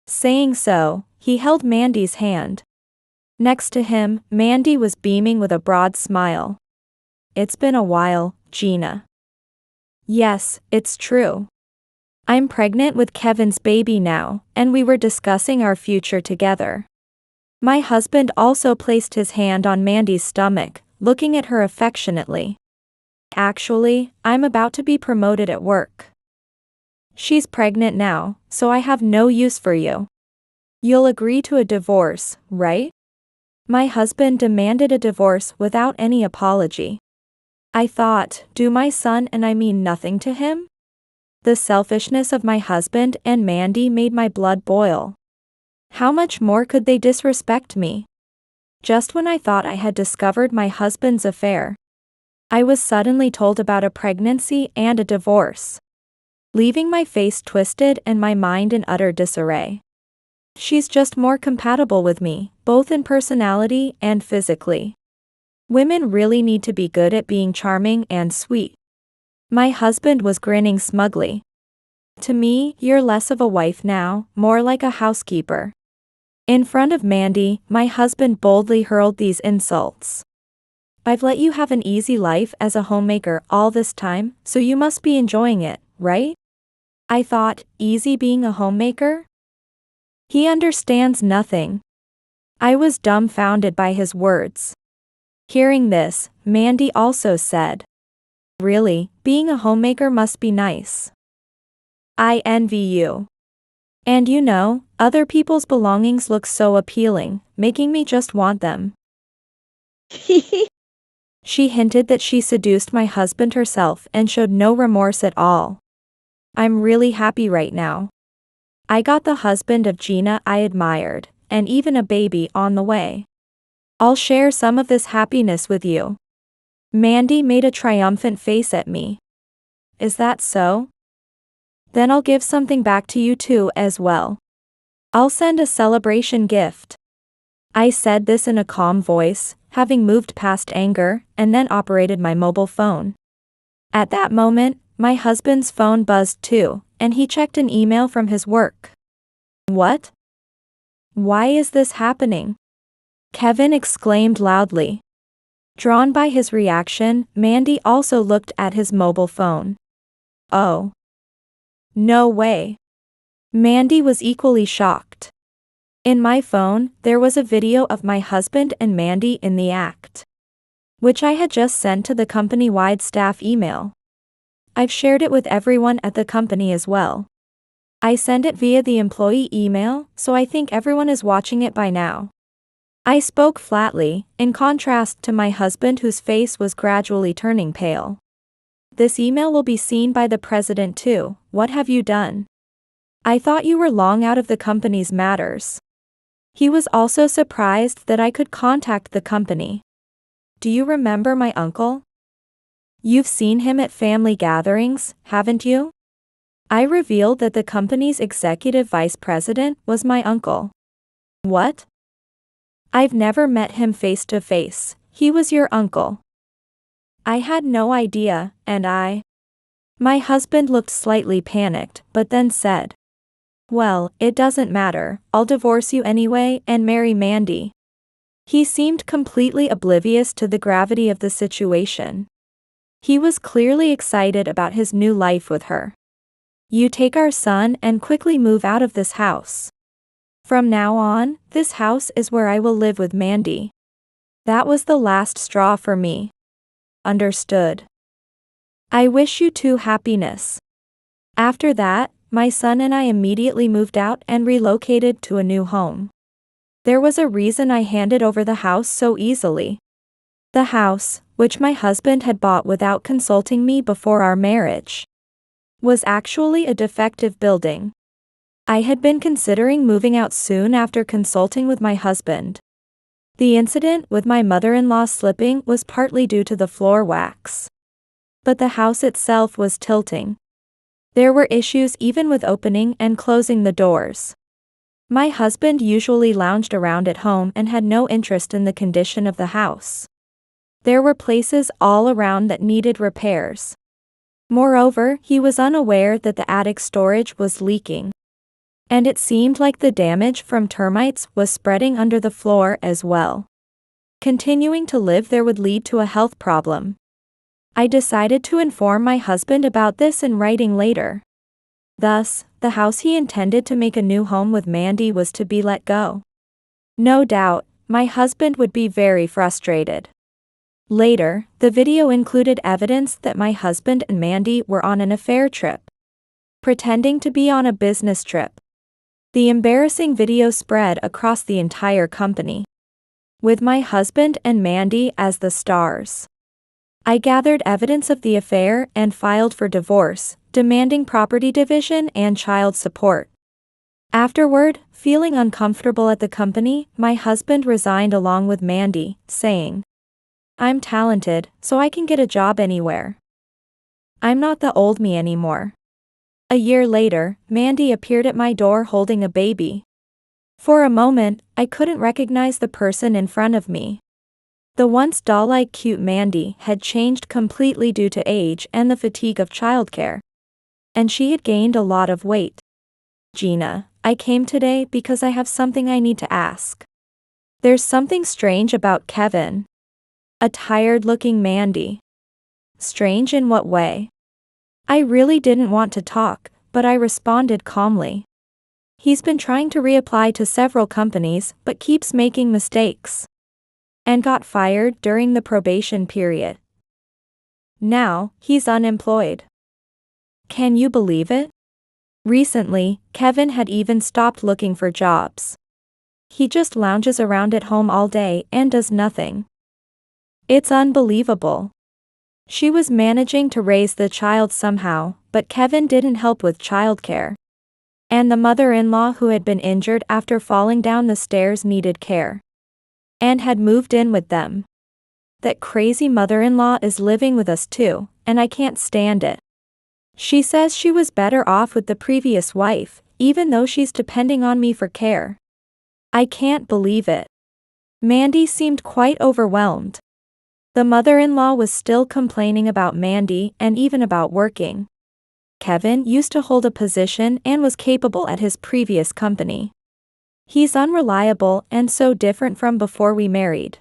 Saying so, he held Mandy's hand. Next to him, Mandy was beaming with a broad smile. "It's been a while, Gina." "Yes, it's true. I'm pregnant with Kevin's baby now, and we were discussing our future together." My husband also placed his hand on Mandy's stomach, looking at her affectionately. "Actually, I'm about to be promoted at work. She's pregnant now, so I have no use for you. You'll agree to a divorce, right?" My husband demanded a divorce without any apology. I thought, do my son and I mean nothing to him? The selfishness of my husband and Mandy made my blood boil. How much more could they disrespect me? Just when I thought I had discovered my husband's affair, I was suddenly told about a pregnancy and a divorce, leaving my face twisted and my mind in utter disarray. She's just more compatible with me, both in personality and physically. Women really need to be good at being charming and sweet. My husband was grinning smugly. "To me, you're less of a wife now, more like a housekeeper." In front of Mandy, my husband boldly hurled these insults. "I've let you have an easy life as a homemaker all this time, so you must be enjoying it, right?" I thought, easy being a homemaker? He understands nothing. I was dumbfounded by his words. Hearing this, Mandy also said, "Really, being a homemaker must be nice. I envy you. And you know, other people's belongings look so appealing, making me just want them." She hinted that she seduced my husband herself and showed no remorse at all. I'm really happy right now. I got the husband of Gina I admired, and even a baby on the way. I'll share some of this happiness with you. Mandy made a triumphant face at me. Is that so? Then I'll give something back to you too as well. I'll send a celebration gift. I said this in a calm voice, having moved past anger, and then operated my mobile phone. At that moment, my husband's phone buzzed too, and he checked an email from his work. What? Why is this happening? Kevin exclaimed loudly. Drawn by his reaction, Mandy also looked at his mobile phone. Oh. No way. Mandy was equally shocked. In my phone, there was a video of my husband and Mandy in the act, which I had just sent to the company-wide staff email. I've shared it with everyone at the company as well. I send it via the employee email, so I think everyone is watching it by now. I spoke flatly, in contrast to my husband whose face was gradually turning pale. This email will be seen by the president too. What have you done? I thought you were long out of the company's matters. He was also surprised that I could contact the company. Do you remember my uncle? You've seen him at family gatherings, haven't you? I revealed that the company's executive vice president was my uncle. What? I've never met him face to face. He was your uncle. I had no idea, and My husband looked slightly panicked, but then said, well, it doesn't matter, I'll divorce you anyway and marry Mandy. He seemed completely oblivious to the gravity of the situation. He was clearly excited about his new life with her. You take our son and quickly move out of this house. From now on, this house is where I will live with Mandy. That was the last straw for me. Understood. I wish you two happiness. After that, my son and I immediately moved out and relocated to a new home. There was a reason I handed over the house so easily. The house, which my husband had bought without consulting me before our marriage, was actually a defective building. I had been considering moving out soon after consulting with my husband. The incident with my mother-in-law slipping was partly due to the floor wax. But the house itself was tilting. There were issues even with opening and closing the doors. My husband usually lounged around at home and had no interest in the condition of the house. There were places all around that needed repairs. Moreover, he was unaware that the attic storage was leaking. And it seemed like the damage from termites was spreading under the floor as well. Continuing to live there would lead to a health problem. I decided to inform my husband about this in writing later. Thus, the house he intended to make a new home with Mandy was to be let go. No doubt, my husband would be very frustrated. Later, the video included evidence that my husband and Mandy were on an affair trip, pretending to be on a business trip. The embarrassing video spread across the entire company, with my husband and Mandy as the stars. I gathered evidence of the affair and filed for divorce, demanding property division and child support. Afterward, feeling uncomfortable at the company, my husband resigned along with Mandy, saying, I'm talented, so I can get a job anywhere. I'm not the old me anymore. A year later, Mandy appeared at my door holding a baby. For a moment, I couldn't recognize the person in front of me. The once doll-like cute Mandy had changed completely due to age and the fatigue of childcare. And she had gained a lot of weight. Gina, I came today because I have something I need to ask. There's something strange about Kevin. A tired-looking Mandy. Strange in what way? I really didn't want to talk, but I responded calmly. He's been trying to reapply to several companies but keeps making mistakes. And got fired during the probation period. Now, he's unemployed. Can you believe it? Recently, Kevin had even stopped looking for jobs. He just lounges around at home all day and does nothing. It's unbelievable. She was managing to raise the child somehow, but Kevin didn't help with childcare. And the mother-in-law who had been injured after falling down the stairs needed care. And had moved in with them. That crazy mother-in-law is living with us too, and I can't stand it. She says she was better off with the previous wife, even though she's depending on me for care. I can't believe it. Mandy seemed quite overwhelmed. The mother-in-law was still complaining about Mandy and even about working. Kevin used to hold a position and was capable at his previous company. He's unreliable and so different from before we married.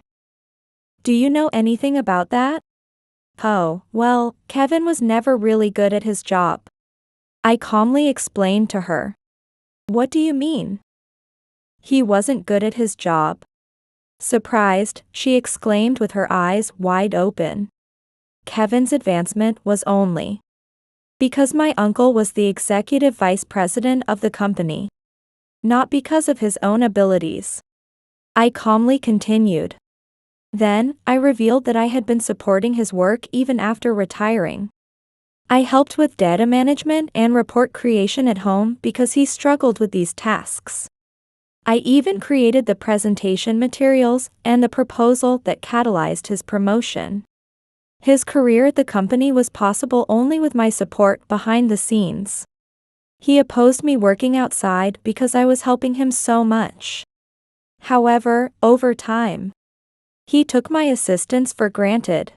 Do you know anything about that? Oh, well, Kevin was never really good at his job. I calmly explained to her. What do you mean? He wasn't good at his job. Surprised, she exclaimed with her eyes wide open. Kevin's advancement was only Because my uncle was the executive vice president of the company. Not because of his own abilities. I calmly continued. Then, I revealed that I had been supporting his work even after retiring. I helped with data management and report creation at home because he struggled with these tasks. I even created the presentation materials and the proposal that catalyzed his promotion. His career at the company was possible only with my support behind the scenes. He opposed me working outside because I was helping him so much. However, over time, he took my assistance for granted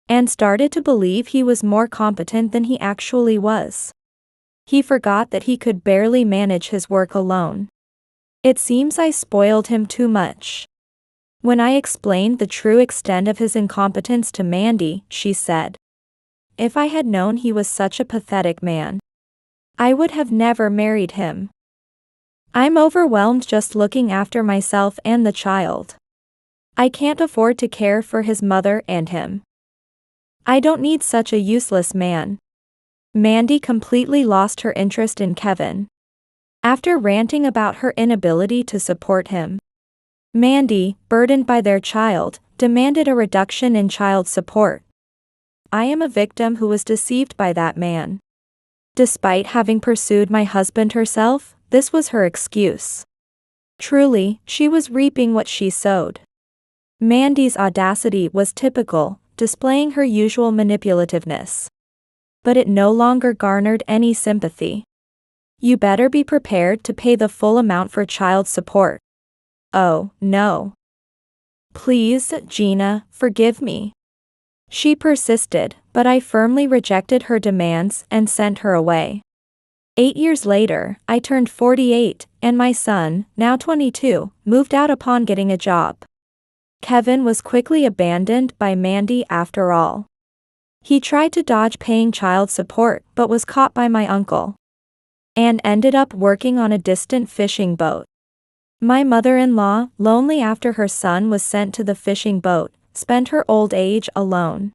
and started to believe he was more competent than he actually was. He forgot that he could barely manage his work alone. It seems I spoiled him too much. When I explained the true extent of his incompetence to Mandy, she said, "If I had known he was such a pathetic man, I would have never married him. I'm overwhelmed just looking after myself and the child. I can't afford to care for his mother and him. I don't need such a useless man." Mandy completely lost her interest in Kevin. After ranting about her inability to support him, Mandy, burdened by their child, demanded a reduction in child support. I am a victim who was deceived by that man. Despite having pursued my husband herself, this was her excuse. Truly, she was reaping what she sowed. Mandy's audacity was typical, displaying her usual manipulativeness. But it no longer garnered any sympathy. You better be prepared to pay the full amount for child support. Oh, no. Please, Gina, forgive me. She persisted, but I firmly rejected her demands and sent her away. 8 years later, I turned 48, and my son, now 22, moved out upon getting a job. Kevin was quickly abandoned by Mandy after all. He tried to dodge paying child support but was caught by my uncle and ended up working on a distant fishing boat. My mother-in-law, lonely after her son was sent to the fishing boat, spent her old age alone.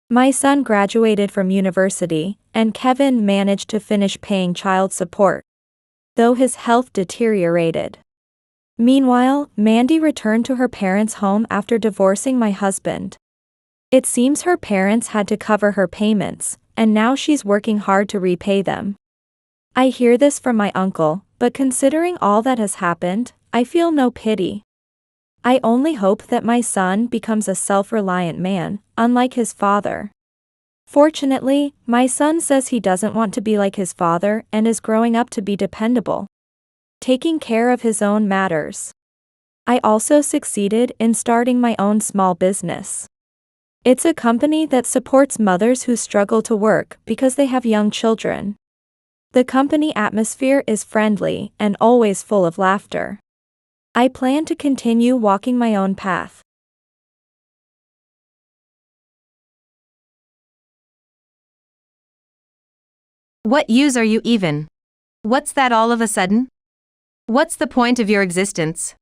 My son graduated from university, and Kevin managed to finish paying child support, though his health deteriorated. Meanwhile, Mandy returned to her parents' home after divorcing my husband. It seems her parents had to cover her payments, and now she's working hard to repay them. I hear this from my uncle, but considering all that has happened, I feel no pity. I only hope that my son becomes a self-reliant man, unlike his father. Fortunately, my son says he doesn't want to be like his father and is growing up to be dependable, taking care of his own matters. I also succeeded in starting my own small business. It's a company that supports mothers who struggle to work because they have young children. The company atmosphere is friendly and always full of laughter. I plan to continue walking my own path. What use are you even? What's that all of a sudden? What's the point of your existence?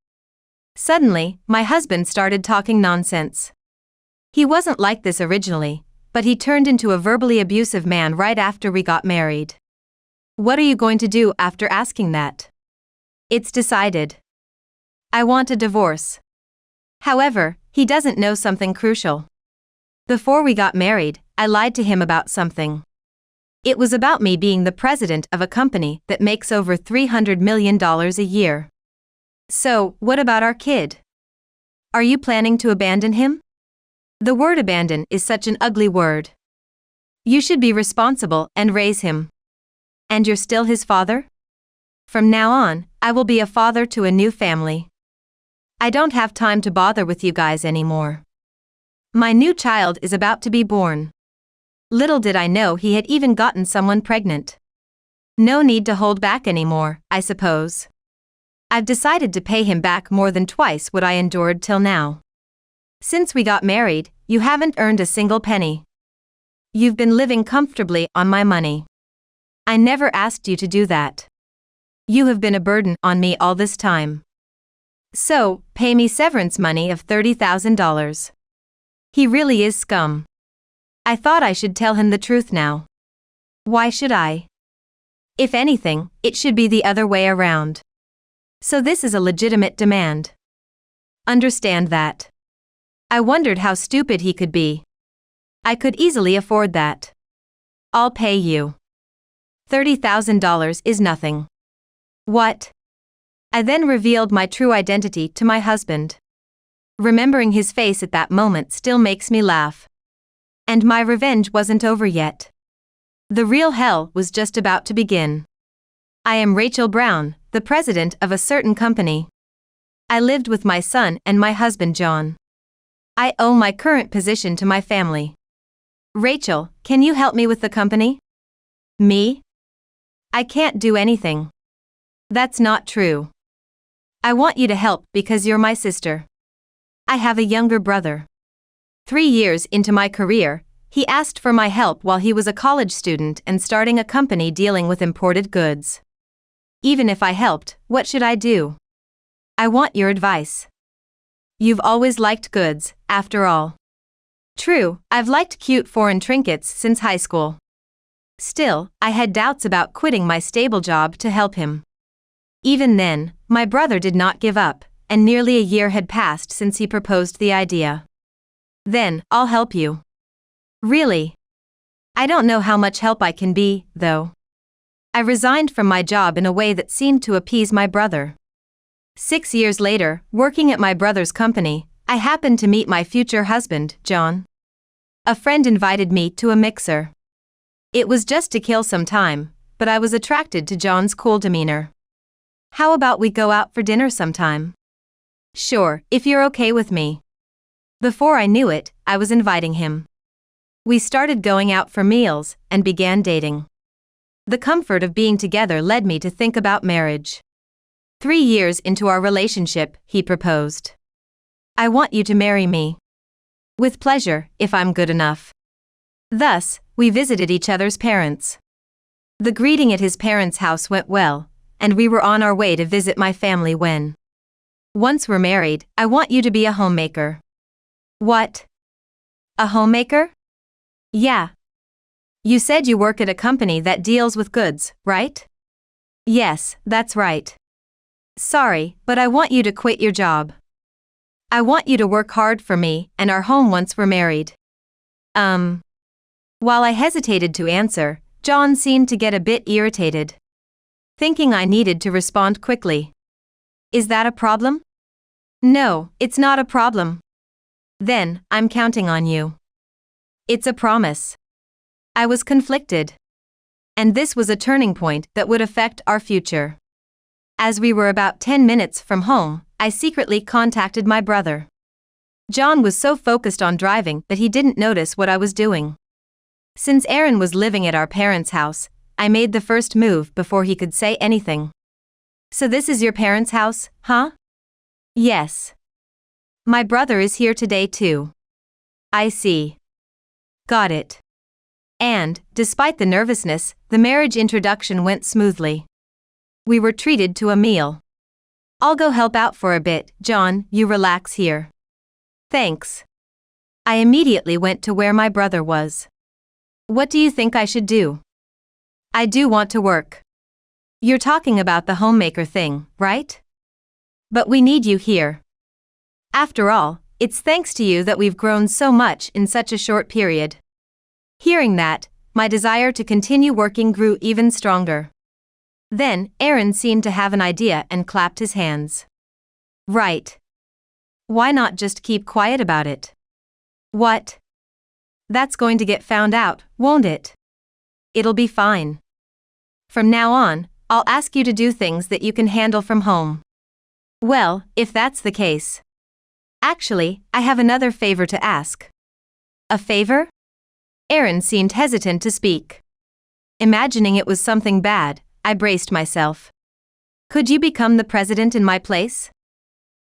Suddenly, my husband started talking nonsense. He wasn't like this originally, but he turned into a verbally abusive man right after we got married. What are you going to do after asking that? It's decided. I want a divorce. However, he doesn't know something crucial. Before we got married, I lied to him about something. It was about me being the president of a company that makes over $300 million a year. So, what about our kid? Are you planning to abandon him? The word abandon is such an ugly word. You should be responsible and raise him. And you're still his father? From now on, I will be a father to a new family. I don't have time to bother with you guys anymore. My new child is about to be born. Little did I know he had even gotten someone pregnant. No need to hold back anymore, I suppose. I've decided to pay him back more than twice what I endured till now. Since we got married, you haven't earned a single penny. You've been living comfortably on my money. I never asked you to do that. You have been a burden on me all this time. So, pay me severance money of $30,000. He really is scum. I thought I should tell him the truth now. Why should I? If anything, it should be the other way around. So this is a legitimate demand. Understand that. I wondered how stupid he could be. I could easily afford that. I'll pay you. $30,000 is nothing. What? I then revealed my true identity to my husband. Remembering his face at that moment still makes me laugh. And my revenge wasn't over yet. The real hell was just about to begin. I am Rachel Brown, the president of a certain company. I lived with my son and my husband John. I owe my current position to my family. Rachel, can you help me with the company? Me? I can't do anything. That's not true. I want you to help because you're my sister. I have a younger brother. 3 years into my career, he asked for my help while he was a college student and starting a company dealing with imported goods. Even if I helped, what should I do? I want your advice. You've always liked goods, after all. True, I've liked cute foreign trinkets since high school. Still, I had doubts about quitting my stable job to help him. Even then, my brother did not give up, and nearly a year had passed since he proposed the idea. Then, I'll help you. Really? I don't know how much help I can be, though. I resigned from my job in a way that seemed to appease my brother. 6 years later, working at my brother's company, I happened to meet my future husband, John. A friend invited me to a mixer. It was just to kill some time, but I was attracted to John's cool demeanor. How about we go out for dinner sometime? Sure, if you're okay with me. Before I knew it, I was inviting him. We started going out for meals and began dating. The comfort of being together led me to think about marriage. 3 years into our relationship, he proposed. I want you to marry me. With pleasure, if I'm good enough. Thus, we visited each other's parents. The greeting at his parents' house went well, and we were on our way to visit my family when. Once we're married, I want you to be a homemaker. What? A homemaker? Yeah. You said you work at a company that deals with goods, right? Yes, that's right. Sorry, but I want you to quit your job. I want you to work hard for me and our home once we're married. While I hesitated to answer, John seemed to get a bit irritated. Thinking I needed to respond quickly. Is that a problem? No, it's not a problem. Then, I'm counting on you. It's a promise. I was conflicted. And this was a turning point that would affect our future. As we were about 10 minutes from home, I secretly contacted my brother. John was so focused on driving that he didn't notice what I was doing. Since Aaron was living at our parents' house, I made the first move before he could say anything. So this is your parents' house, huh? Yes. My brother is here today too. I see. Got it. And, despite the nervousness, the marriage introduction went smoothly. We were treated to a meal. I'll go help out for a bit, John, you relax here. Thanks. I immediately went to where my brother was. What do you think I should do? I do want to work. You're talking about the homemaker thing, right? But we need you here. After all, it's thanks to you that we've grown so much in such a short period. Hearing that, my desire to continue working grew even stronger. Then, Aaron seemed to have an idea and clapped his hands. Right. Why not just keep quiet about it? What? That's going to get found out, won't it? It'll be fine. From now on, I'll ask you to do things that you can handle from home. Well, if that's the case. Actually, I have another favor to ask. A favor? Aaron seemed hesitant to speak. Imagining it was something bad, I braced myself. Could you become the president in my place?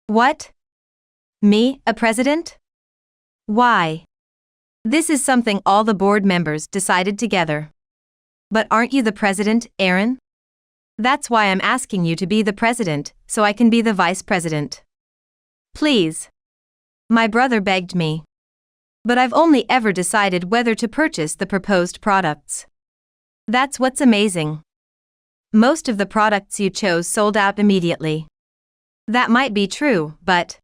What? Me, a president? Why? This is something all the board members decided together. But aren't you the president, Aaron? That's why I'm asking you to be the president, so I can be the vice president. Please. My brother begged me. But I've only ever decided whether to purchase the proposed products. That's what's amazing. Most of the products you chose sold out immediately. That might be true, but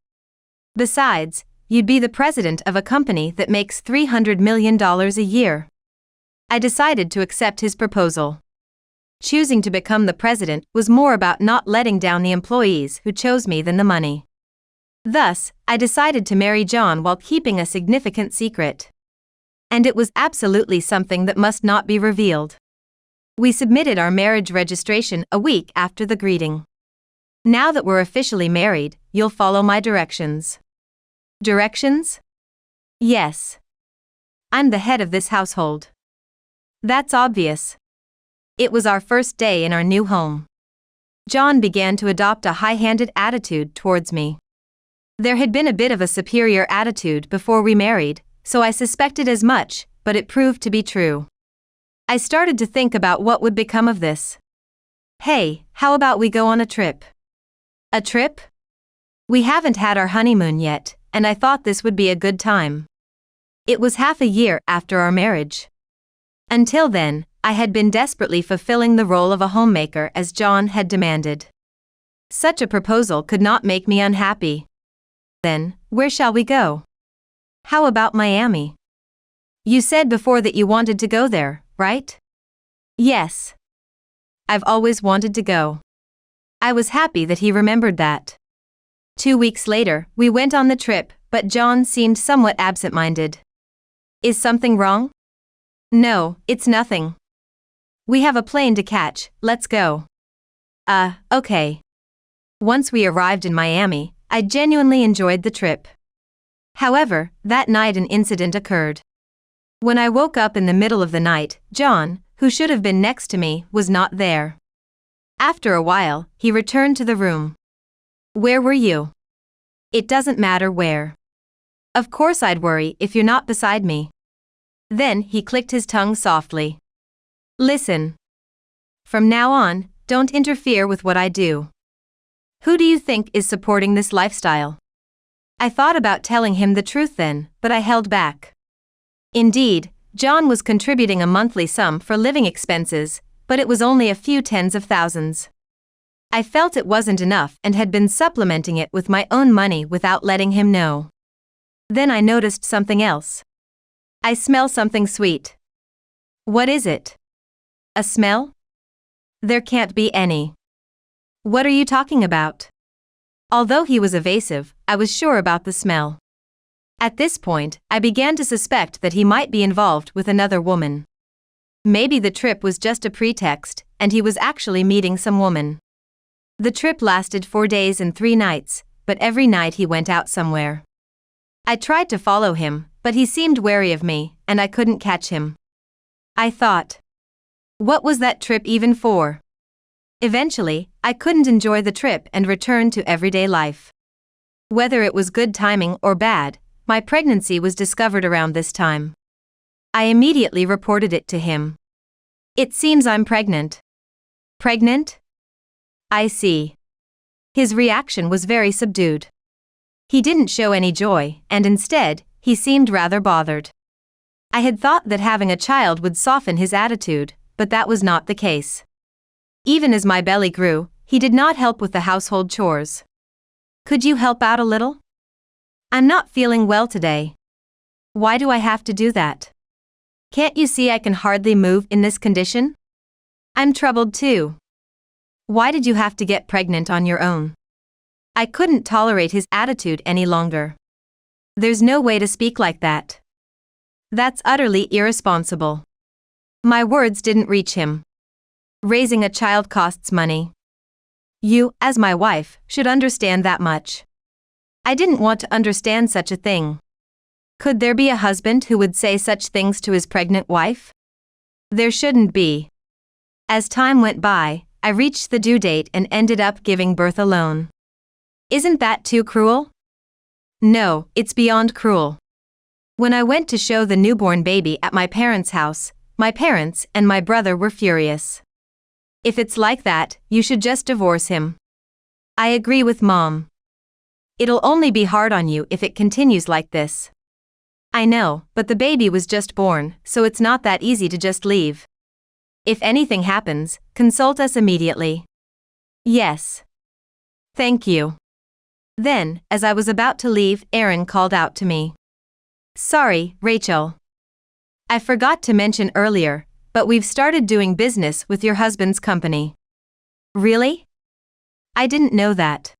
besides, you'd be the president of a company that makes $300 million a year. I decided to accept his proposal. Choosing to become the president was more about not letting down the employees who chose me than the money. Thus, I decided to marry John while keeping a significant secret. And it was absolutely something that must not be revealed. We submitted our marriage registration a week after the greeting. Now that we're officially married, you'll follow my directions. Directions? Yes. I'm the head of this household. That's obvious. It was our first day in our new home. John began to adopt a high-handed attitude towards me. There had been a bit of a superior attitude before we married, so I suspected as much, but it proved to be true. I started to think about what would become of this. Hey, how about we go on a trip? A trip? We haven't had our honeymoon yet, and I thought this would be a good time. It was half a year after our marriage. Until then, I had been desperately fulfilling the role of a homemaker as John had demanded. Such a proposal could not make me unhappy. Then, where shall we go? How about Miami? You said before that you wanted to go there, right? Yes. I've always wanted to go. I was happy that he remembered that. 2 weeks later, we went on the trip, but John seemed somewhat absent-minded. Is something wrong? No, it's nothing. We have a plane to catch, let's go. Okay. Once we arrived in Miami, I genuinely enjoyed the trip. However, that night an incident occurred. When I woke up in the middle of the night, John, who should have been next to me, was not there. After a while, he returned to the room. Where were you? It doesn't matter where. Of course I'd worry if you're not beside me. Then he clicked his tongue softly. Listen. From now on, don't interfere with what I do. Who do you think is supporting this lifestyle? I thought about telling him the truth then, but I held back. Indeed, John was contributing a monthly sum for living expenses, but it was only a few tens of thousands. I felt it wasn't enough and had been supplementing it with my own money without letting him know. Then I noticed something else. I smell something sweet. What is it? A smell? There can't be any. What are you talking about? Although he was evasive, I was sure about the smell. At this point, I began to suspect that he might be involved with another woman. Maybe the trip was just a pretext, and he was actually meeting some woman. The trip lasted 4 days and 3 nights, but every night he went out somewhere. I tried to follow him, but he seemed wary of me, and I couldn't catch him. I thought, what was that trip even for? Eventually, I couldn't enjoy the trip and returned to everyday life. Whether it was good timing or bad, my pregnancy was discovered around this time. I immediately reported it to him. It seems I'm pregnant. Pregnant? I see. His reaction was very subdued. He didn't show any joy, and instead, he seemed rather bothered. I had thought that having a child would soften his attitude, but that was not the case. Even as my belly grew, he did not help with the household chores. Could you help out a little? I'm not feeling well today. Why do I have to do that? Can't you see I can hardly move in this condition? I'm troubled too. Why did you have to get pregnant on your own? I couldn't tolerate his attitude any longer. There's no way to speak like that. That's utterly irresponsible. My words didn't reach him. Raising a child costs money. You, as my wife, should understand that much. I didn't want to understand such a thing. Could there be a husband who would say such things to his pregnant wife? There shouldn't be. As time went by, I reached the due date and ended up giving birth alone. Isn't that too cruel? No, it's beyond cruel. When I went to show the newborn baby at my parents' house, my parents and my brother were furious. If it's like that, you should just divorce him. I agree with Mom. It'll only be hard on you if it continues like this. I know, but the baby was just born, so it's not that easy to just leave. If anything happens, consult us immediately. Yes. Thank you. Then, as I was about to leave, Aaron called out to me. Sorry, Rachel. I forgot to mention earlier, but we've started doing business with your husband's company. Really? I didn't know that.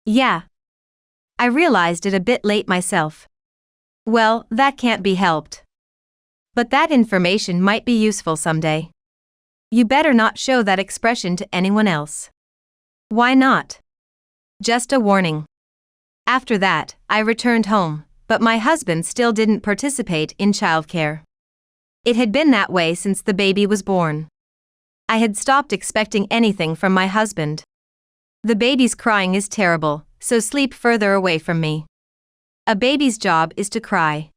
Yeah. I realized it a bit late myself. Well, that can't be helped. But that information might be useful someday. You better not show that expression to anyone else. Why not? Just a warning. After that, I returned home, but my husband still didn't participate in childcare. It had been that way since the baby was born. I had stopped expecting anything from my husband. The baby's crying is terrible, so sleep further away from me. A baby's job is to cry.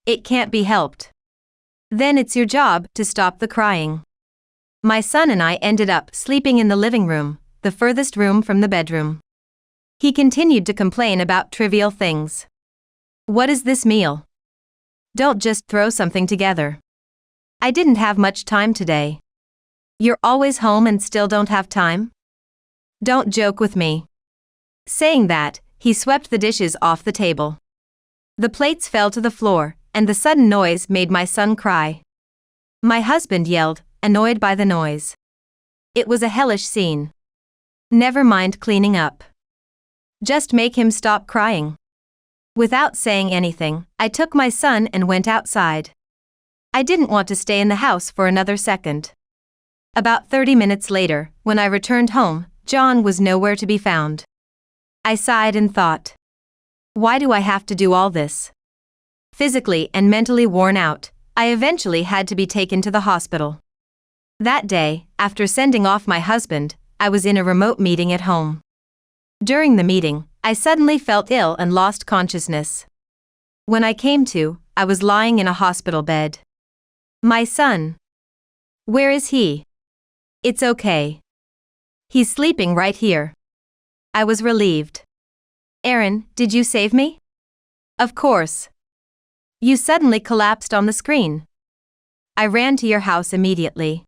It can't be helped. Then it's your job to stop the crying. My son and I ended up sleeping in the living room, the furthest room from the bedroom. He continued to complain about trivial things. What is this meal? Don't just throw something together. I didn't have much time today. You're always home and still don't have time? Don't joke with me. Saying that, he swept the dishes off the table. The plates fell to the floor, and the sudden noise made my son cry. My husband yelled, annoyed by the noise. It was a hellish scene. Never mind cleaning up. Just make him stop crying. Without saying anything, I took my son and went outside. I didn't want to stay in the house for another second. About 30 minutes later, when I returned home, John was nowhere to be found. I sighed and thought, why do I have to do all this? Physically and mentally worn out, I eventually had to be taken to the hospital. That day, after sending off my husband, I was in a remote meeting at home. During the meeting, I suddenly felt ill and lost consciousness. When I came to, I was lying in a hospital bed. My son. Where is he? It's okay. He's sleeping right here. I was relieved. Aaron, did you save me? Of course. You suddenly collapsed on the screen. I ran to your house immediately.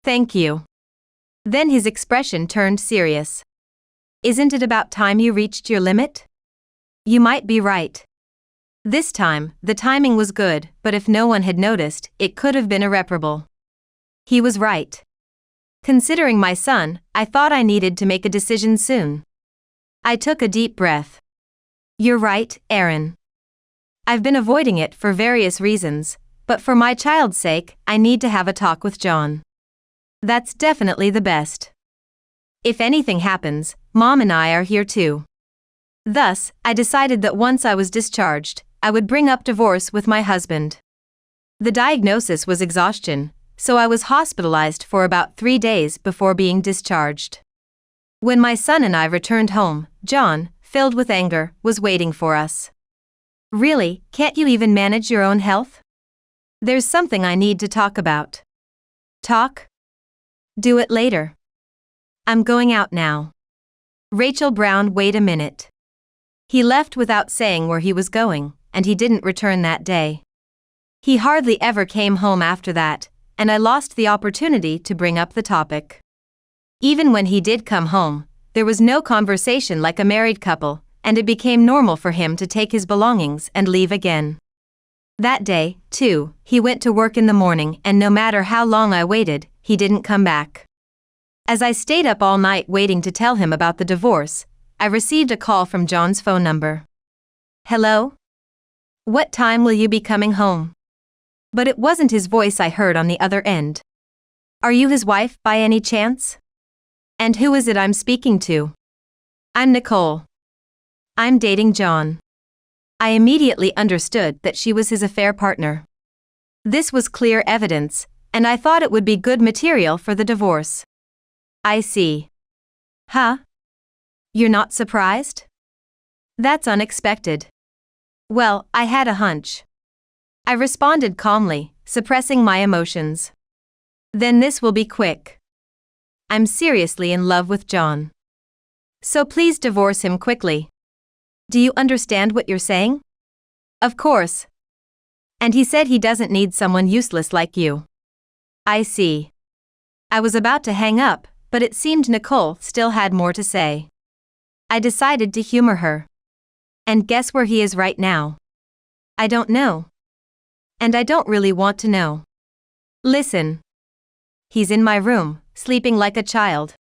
Thank you. Then his expression turned serious. Isn't it about time you reached your limit? You might be right. This time, the timing was good, but if no one had noticed, it could have been irreparable. He was right. Considering my son, I thought I needed to make a decision soon. I took a deep breath. You're right, Aaron. I've been avoiding it for various reasons, but for my child's sake, I need to have a talk with John. That's definitely the best. If anything happens, Mom and I are here too. Thus, I decided that once I was discharged, I would bring up divorce with my husband. The diagnosis was exhaustion, so I was hospitalized for about 3 days before being discharged. When my son and I returned home, John, filled with anger, was waiting for us. Really, can't you even manage your own health? There's something I need to talk about. Talk? Do it later. I'm going out now. Rachel Brown, wait a minute. He left without saying where he was going, and he didn't return that day. He hardly ever came home after that, and I lost the opportunity to bring up the topic. Even when he did come home, there was no conversation like a married couple, and it became normal for him to take his belongings and leave again. That day, too, he went to work in the morning, and no matter how long I waited, he didn't come back. As I stayed up all night waiting to tell him about the divorce, I received a call from John's phone number. Hello? What time will you be coming home? But it wasn't his voice I heard on the other end. Are you his wife by any chance? And who is it I'm speaking to? I'm Nicole. I'm dating John. I immediately understood that she was his affair partner. This was clear evidence, and I thought it would be good material for the divorce. I see. Huh? You're not surprised? That's unexpected. Well, I had a hunch. I responded calmly, suppressing my emotions. Then this will be quick. I'm seriously in love with John. So please divorce him quickly. Do you understand what you're saying? Of course. And he said he doesn't need someone useless like you. I see. I was about to hang up, but it seemed Nicole still had more to say. I decided to humor her. And guess where he is right now? I don't know. And I don't really want to know. Listen. He's in my room, sleeping like a child.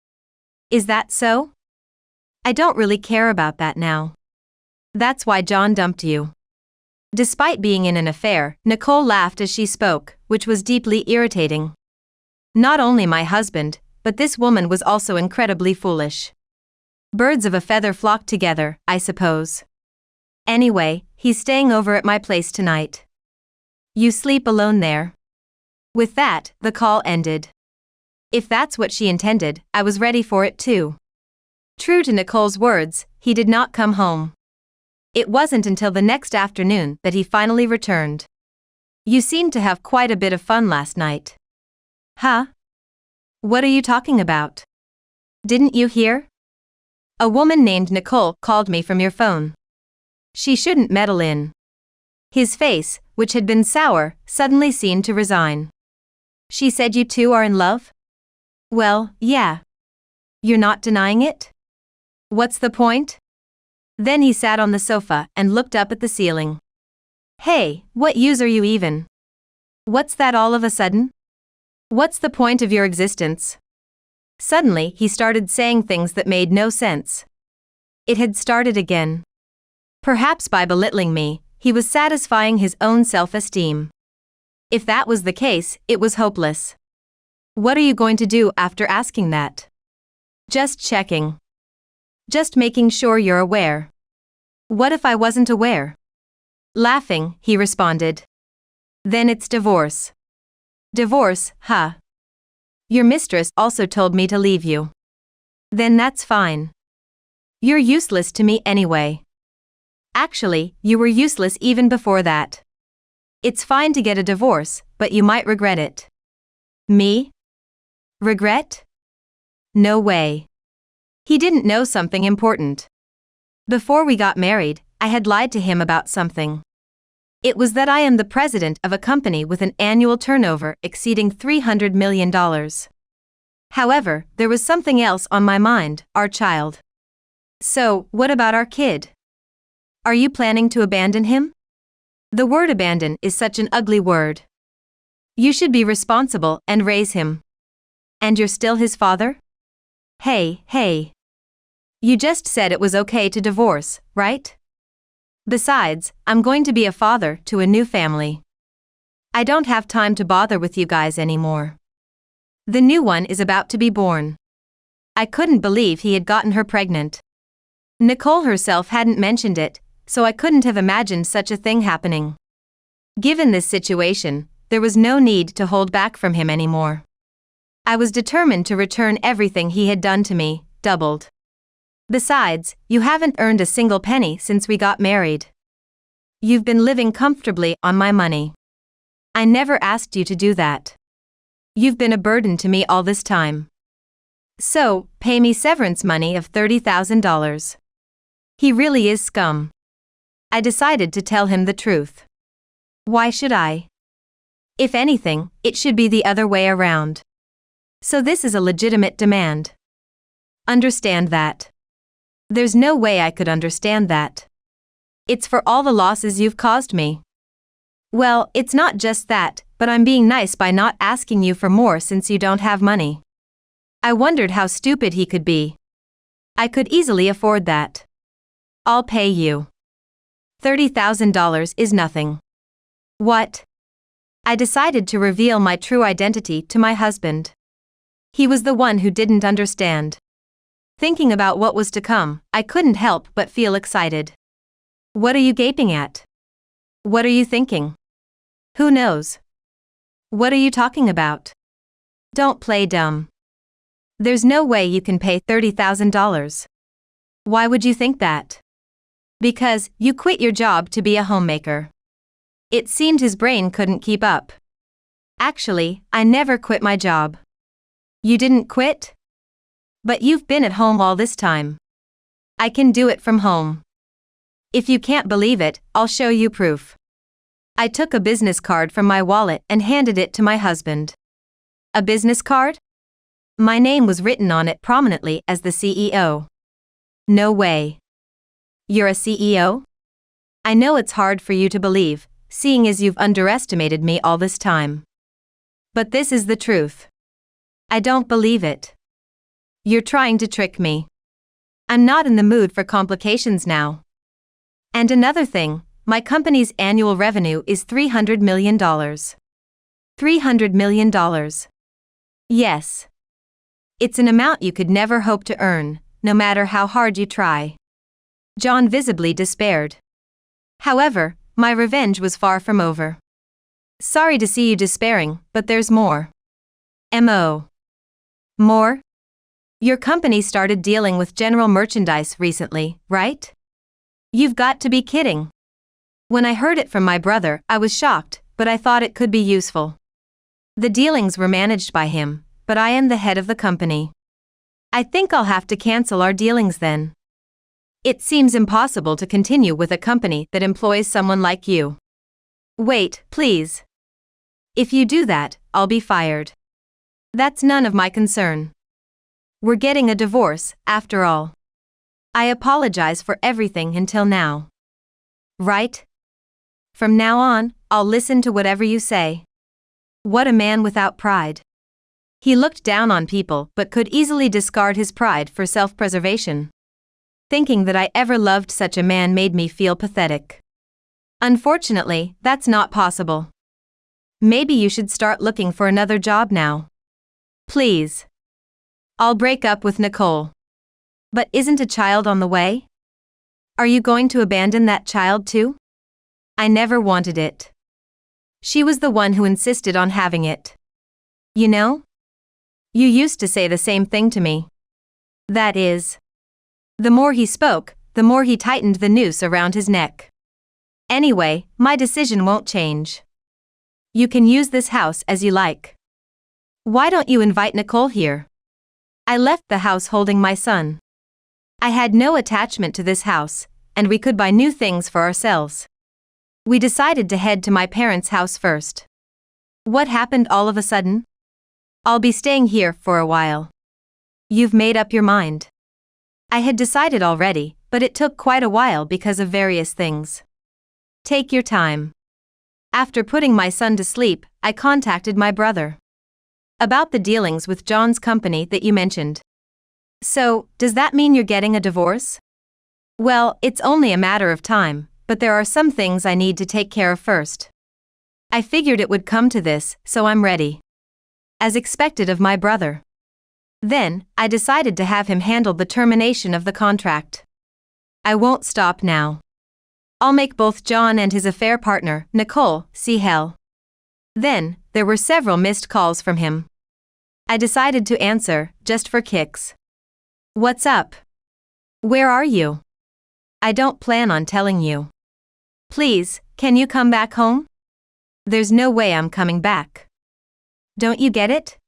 Is that so? I don't really care about that now. That's why John dumped you. Despite being in an affair, Nicole laughed as she spoke, which was deeply irritating. Not only my husband, but this woman was also incredibly foolish. Birds of a feather flock together, I suppose. Anyway, he's staying over at my place tonight. You sleep alone there. With that, the call ended. If that's what she intended, I was ready for it too. True to Nicole's words, he did not come home. It wasn't until the next afternoon that he finally returned. You seemed to have quite a bit of fun last night. Huh? What are you talking about? Didn't you hear? A woman named Nicole called me from your phone. She shouldn't meddle in. His face, which had been sour, suddenly seemed to resign. She said you two are in love? Well, yeah. You're not denying it? What's the point? Then he sat on the sofa and looked up at the ceiling. Hey, what use are you even? What's that all of a sudden? What's the point of your existence? Suddenly, he started saying things that made no sense. It had started again. Perhaps by belittling me, he was satisfying his own self-esteem. If that was the case, it was hopeless. What are you going to do after asking that? Just checking. Just making sure you're aware. What if I wasn't aware? Laughing, he responded. Then it's divorce. Divorce, huh? Your mistress also told me to leave you. Then that's fine. You're useless to me anyway. Actually, you were useless even before that. It's fine to get a divorce, but you might regret it. Me? Regret? No way. He didn't know something important. Before we got married, I had lied to him about something. It was that I am the president of a company with an annual turnover exceeding $300 million. However, there was something else on my mind, our child. So, what about our kid? Are you planning to abandon him? The word abandon is such an ugly word. You should be responsible and raise him. And you're still his father? Hey. You just said it was okay to divorce, right? Besides, I'm going to be a father to a new family. I don't have time to bother with you guys anymore. The new one is about to be born. I couldn't believe he had gotten her pregnant. Nicole herself hadn't mentioned it, so I couldn't have imagined such a thing happening. Given this situation, there was no need to hold back from him anymore. I was determined to return everything he had done to me, doubled. Besides, you haven't earned a single penny since we got married. You've been living comfortably on my money. I never asked you to do that. You've been a burden to me all this time. So, pay me severance money of $30,000. He really is scum. I decided to tell him the truth. Why should I? If anything, it should be the other way around. So this is a legitimate demand. Understand that. There's no way I could understand that. It's for all the losses you've caused me. Well, it's not just that, but I'm being nice by not asking you for more since you don't have money. I wondered how stupid he could be. I could easily afford that. I'll pay you. $30,000 is nothing. What? I decided to reveal my true identity to my husband. He was the one who didn't understand. Thinking about what was to come, I couldn't help but feel excited. What are you gaping at? What are you thinking? Who knows? What are you talking about? Don't play dumb. There's no way you can pay $30,000. Why would you think that? Because you quit your job to be a homemaker. It seemed his brain couldn't keep up. Actually, I never quit my job. You didn't quit? But you've been at home all this time. I can do it from home. If you can't believe it, I'll show you proof. I took a business card from my wallet and handed it to my husband. A business card? My name was written on it prominently as the CEO. No way. You're a CEO? I know it's hard for you to believe, seeing as you've underestimated me all this time. But this is the truth. I don't believe it. You're trying to trick me. I'm not in the mood for complications now. And another thing, my company's annual revenue is $300 million. $300 million. Yes. It's an amount you could never hope to earn, no matter how hard you try. John visibly despaired. However, my revenge was far from over. Sorry to see you despairing, but there's more. M.O. More? Your company started dealing with general merchandise recently, right? You've got to be kidding. When I heard it from my brother, I was shocked, but I thought it could be useful. The dealings were managed by him, but I am the head of the company. I think I'll have to cancel our dealings then. It seems impossible to continue with a company that employs someone like you. Wait, please. If you do that, I'll be fired. That's none of my concern. We're getting a divorce, after all. I apologize for everything until now. Right? From now on, I'll listen to whatever you say. What a man without pride. He looked down on people but could easily discard his pride for self-preservation. Thinking that I ever loved such a man made me feel pathetic. Unfortunately, that's not possible. Maybe you should start looking for another job now. Please. I'll break up with Nicole. But isn't a child on the way? Are you going to abandon that child too? I never wanted it. She was the one who insisted on having it. You know? You used to say the same thing to me. That is. The more he spoke, the more he tightened the noose around his neck. Anyway, my decision won't change. You can use this house as you like. Why don't you invite Nicole here? I left the house holding my son. I had no attachment to this house, and we could buy new things for ourselves. We decided to head to my parents' house first. What happened all of a sudden? I'll be staying here for a while. You've made up your mind. I had decided already, but it took quite a while because of various things. Take your time. After putting my son to sleep, I contacted my brother. About the dealings with John's company that you mentioned. So, does that mean you're getting a divorce? Well, it's only a matter of time, but there are some things I need to take care of first. I figured it would come to this, so I'm ready. As expected of my brother. Then, I decided to have him handle the termination of the contract. I won't stop now. I'll make both John and his affair partner, Nicole, see hell. Then, there were several missed calls from him. I decided to answer, just for kicks. What's up? Where are you? I don't plan on telling you. Please, can you come back home? There's no way I'm coming back. Don't you get it?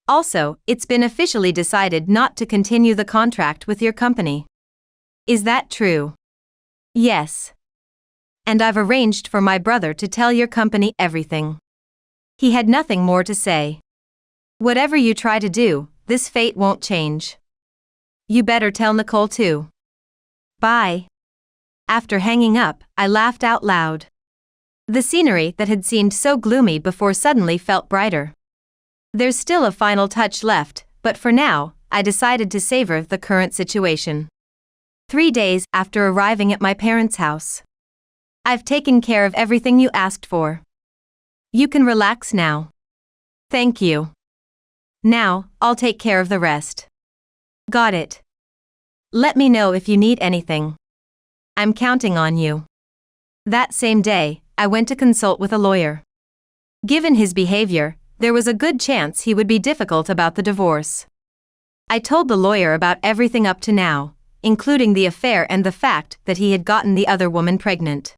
Also, it's been officially decided not to continue the contract with your company. Is that true? Yes. And I've arranged for my brother to tell your company everything. He had nothing more to say. Whatever you try to do, this fate won't change. You better tell Nicole too. Bye. After hanging up, I laughed out loud. The scenery that had seemed so gloomy before suddenly felt brighter. There's still a final touch left, but for now, I decided to savor the current situation. 3 days after arriving at my parents' house. I've taken care of everything you asked for. You can relax now. Thank you. Now, I'll take care of the rest. Got it. Let me know if you need anything. I'm counting on you. That same day, I went to consult with a lawyer. Given his behavior, there was a good chance he would be difficult about the divorce. I told the lawyer about everything up to now, including the affair and the fact that he had gotten the other woman pregnant.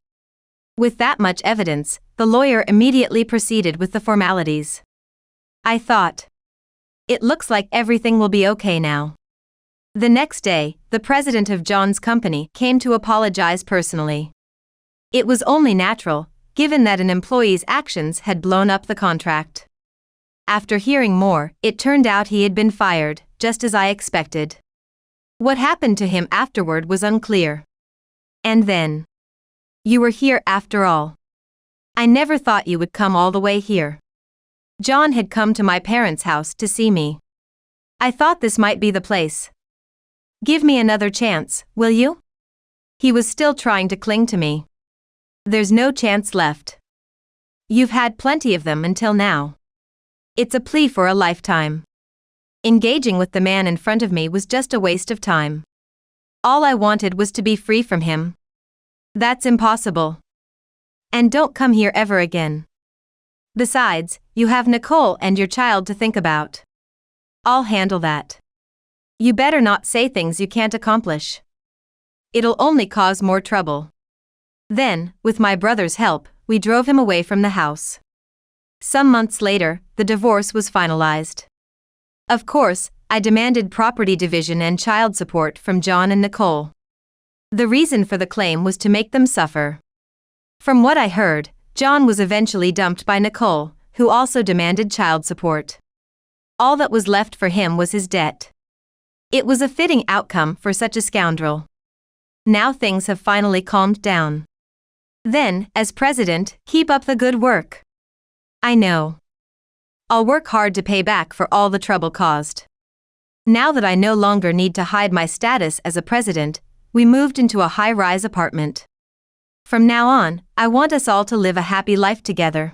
With that much evidence, the lawyer immediately proceeded with the formalities. I thought, it looks like everything will be okay now. The next day, the president of John's company came to apologize personally. It was only natural, given that an employee's actions had blown up the contract. After hearing more, it turned out he had been fired, just as I expected. What happened to him afterward was unclear. And then, you were here after all. I never thought you would come all the way here. John had come to my parents' house to see me. I thought this might be the place. Give me another chance, will you? He was still trying to cling to me. There's no chance left. You've had plenty of them until now. It's a plea for a lifetime. Engaging with the man in front of me was just a waste of time. All I wanted was to be free from him. That's impossible. And don't come here ever again. Besides, you have Nicole and your child to think about. I'll handle that. You better not say things you can't accomplish. It'll only cause more trouble. Then, with my brother's help, we drove him away from the house. Some months later, the divorce was finalized. Of course, I demanded property division and child support from John and Nicole. The reason for the claim was to make them suffer. From what I heard, John was eventually dumped by Nicole, who also demanded child support. All that was left for him was his debt. It was a fitting outcome for such a scoundrel. Now things have finally calmed down. Then, as president, keep up the good work. I know. I'll work hard to pay back for all the trouble caused. Now that I no longer need to hide my status as a president, we moved into a high-rise apartment. From now on, I want us all to live a happy life together.